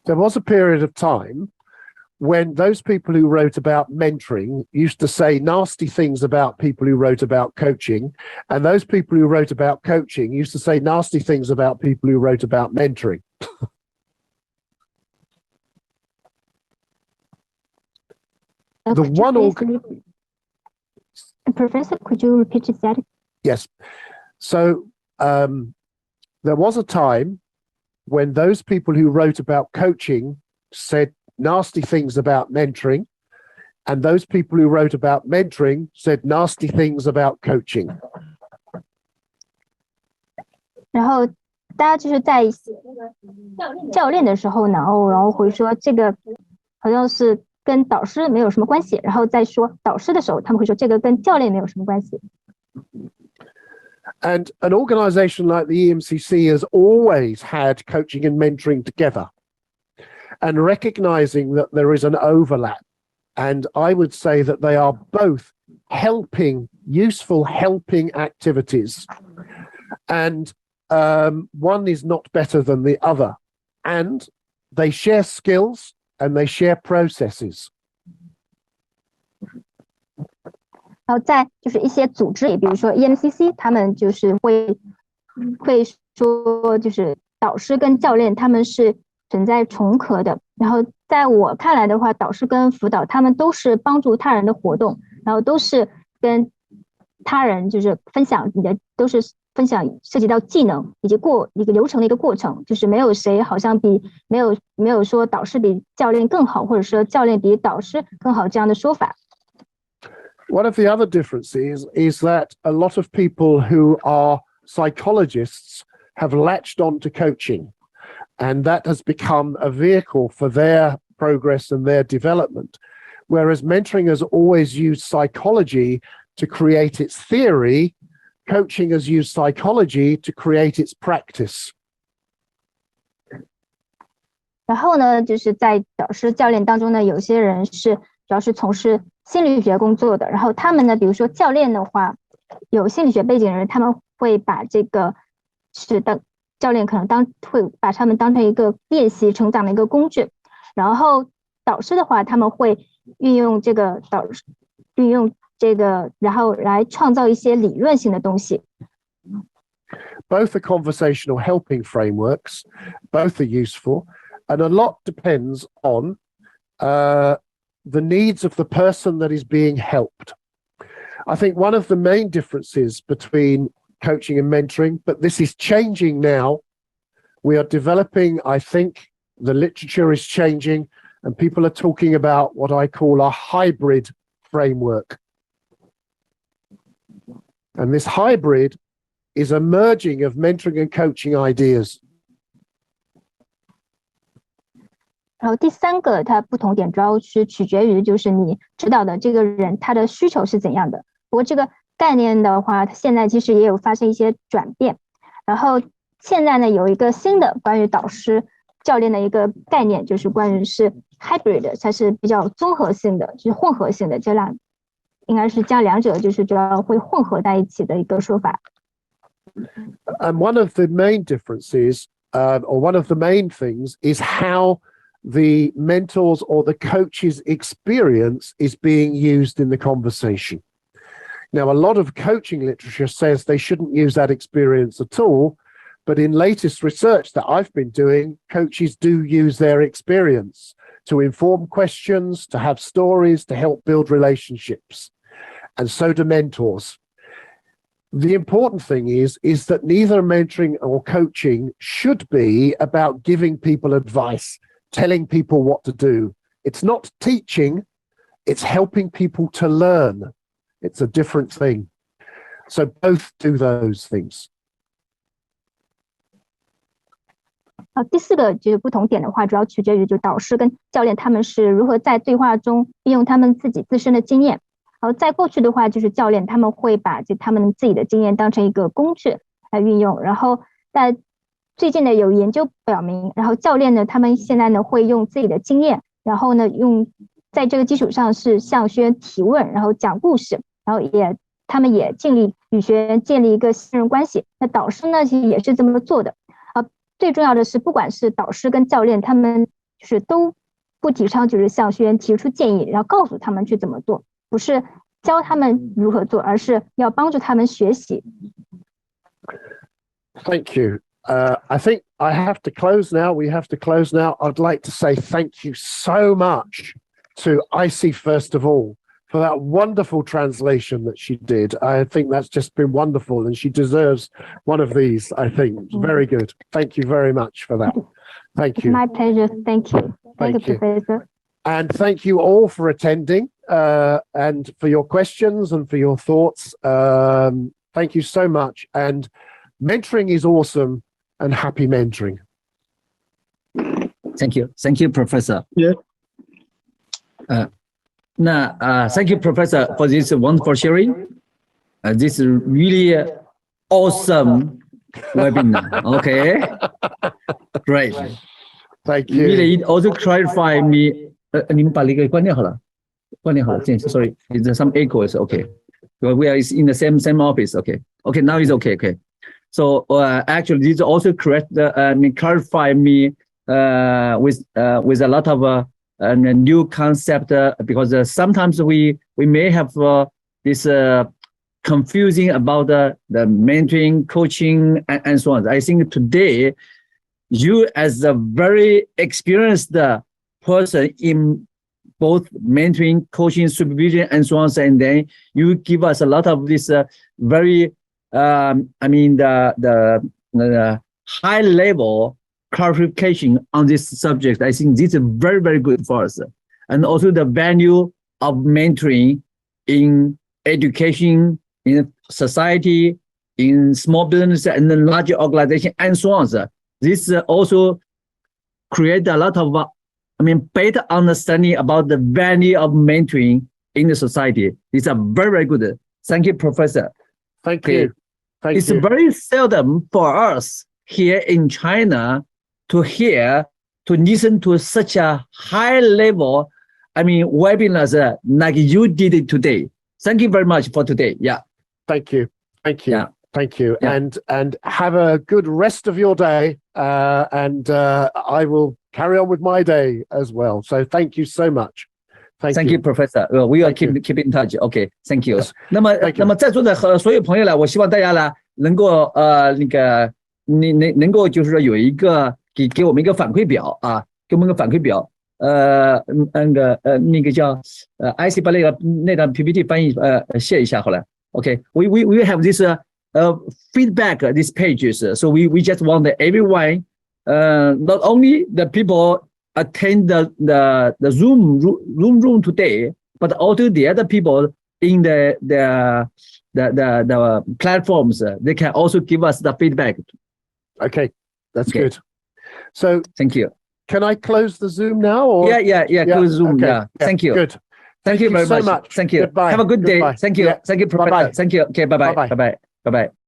There was a period of time when those people who wrote about mentoring used to say nasty things about people who wrote about coaching, and those people who wrote about coaching used to say nasty things about people who wrote about mentoring. The one Professor, could you repeat that? Yes. So there was a time when those people who wrote about coaching said nasty things about mentoring, and those people who wrote about mentoring said nasty things about coaching. 然后大家就是在教练的时候呢，然后会说这个好像是跟导师没有什么关系，然后再说导师的时候，他们会说这个跟教练没有什么关系。And an organization like the EMCC has always had coaching and mentoring together, and recognizing that there is an overlap. And I would say that they are both useful helping activities. And one is not better than the other. And they share skills and they share processes. 然后在就是一些组织里，比如说 EMCC， 他们就是会说，就是导师跟教练他们是存在重合的。然后在我看来的话，导师跟辅导他们都是帮助他人的活动，然后都是跟他人就是分享都是分享涉及到技能以及一个流程的一个过程，就是没有谁好像没有说导师比教练更好，或者说教练比导师更好这样的说法。One of the other differences is that a lot of people who are psychologists have latched on to coaching, and that has become a vehicle for their progress and their development. Whereas mentoring has always used psychology to create its theory, coaching has used psychology to create its practice. 然后呢，就是在导师教练当中呢，有些人是主要是从事心理学工作的，然后他们呢，比如说教练的话，有心理学背景的人，他们会把这个教练可能会把他们当成一个练习成长的一个工具，然后导师的话，他们会运用这个然后来创造一些理论性的东西。Both are conversational helping frameworks, both are useful, and a lot depends on the needs of the person that is being helped. I think one of the main differences between coaching and mentoring, but this is changing now. We are developing, I think the literature is changing, and people are talking about what I call a hybrid framework. And this hybrid is a merging of mentoring and coaching ideas. 然后第三个它不同点主要是取决于就是你指导的这个人他的需求是怎样的。不过这个概念的话，现在其实也有发生一些转变。然后现在呢，有一个新的关于导师教练的一个概念，就是关于是 hybrid， 它是比较综合性的，就是混合性的，应该是将两者就是主要会混合在一起的一个说法。And one of the main differences, or one of the main things, is how the mentor's or the coach's experience is being used in the conversation. Now, a lot of coaching literature says they shouldn't use that experience at all, but in latest research that I've been doing, coaches do use their experience to inform questions, to have stories, to help build relationships. And so do mentors. The important thing is that neither mentoring or coaching should be about giving people advice, telling people what to do. It's not teaching, it's helping people to learn. It's a different thing. So both do those things. 第四个就是不同点的话，主要取决于就导师跟教练他们是如何在对话中运用他们自己自身的经验。然后在过去的话，就是教练他们会把他们自己的经验当成一个工具来运用。然后在最近呢有研究表明，然后教练呢他们现在呢会用自己的经验，然后呢在这个基础上是向学员提问，然后讲故事，然后他们也尽力与学员建立一个信任关系。那导师呢其实也是这么做的。最重要的是，不管是导师跟教练，他们就是都不提倡就是向学员提出建议，然后告诉他们去怎么做，不是教他们如何做，而是要帮助他们学习。Thank you. I think I have to close now. We have to close now. I'd like to say thank you so much to Icy, first of all, for that wonderful translation that she did. I think that's just been wonderful, and she deserves one of these, I think. Very good. Thank you very much for that. Thank you. My pleasure. Thank you. Thank you, Professor. And thank you all for attending and for your questions and for your thoughts. Thank you so much. And mentoring is awesome, and happy mentoring. Thank you. Thank you, Professor. Yeah. Thank you, Professor, for this wonderful sharing. This is really awesome webinar. Okay. Great. Thank you. Really also clarify me. 你们把那个关掉好了，关掉好了。Sorry, there's some echoes. Okay. Well, we are in the same office. Okay. Okay, now it's okay. Okay. So actually, this also clarify me with a lot of new concept because sometimes we may have this confusing about the mentoring, coaching, and so on. I think today, you as a very experienced person in both mentoring, coaching, supervision, and so on, and then you give us a lot of this very, the high level clarification on this subject. I think this is very, very good for us. And also the value of mentoring in education, in society, in small business and larger organization, and so on. This also create a lot of, better understanding about the value of mentoring in the society. These are very, very good. Thank you, Professor. Thank you. Thank it's you. very seldom for us here in China to listen to such a high level, webinars like you did it today. Thank you very much for today. Yeah. Thank you. Thank you. Yeah. Thank you. Yeah. And have a good rest of your day. And I will carry on with my day as well. So thank you so much. Thank you, Professor. We will keep in touch. Okay, thank you. Yes. 那么在座的所有朋友呢，我希望大家呢能够能够就是说有一个给我们一个反馈表啊，给我们一个反馈表。那个叫IC 把那段 PPT 翻译写一下好了。Okay, we have this feedback these pages. So we just want that everyone, not only the people attend the Zoom room today, but also the other people in the platforms. They can also give us the feedback. Okay, that's good. So thank you. Can I close the Zoom now? Or? Yeah. Close Zoom. Okay. Yeah. Thank you. Good. Thank you very so much. much. Thank you. Goodbye. Have a good day. Goodbye. Thank you. Yeah. Thank you, Professor. Bye-bye. Thank you. Okay. Bye-bye. Bye-bye. Bye-bye. Bye-bye.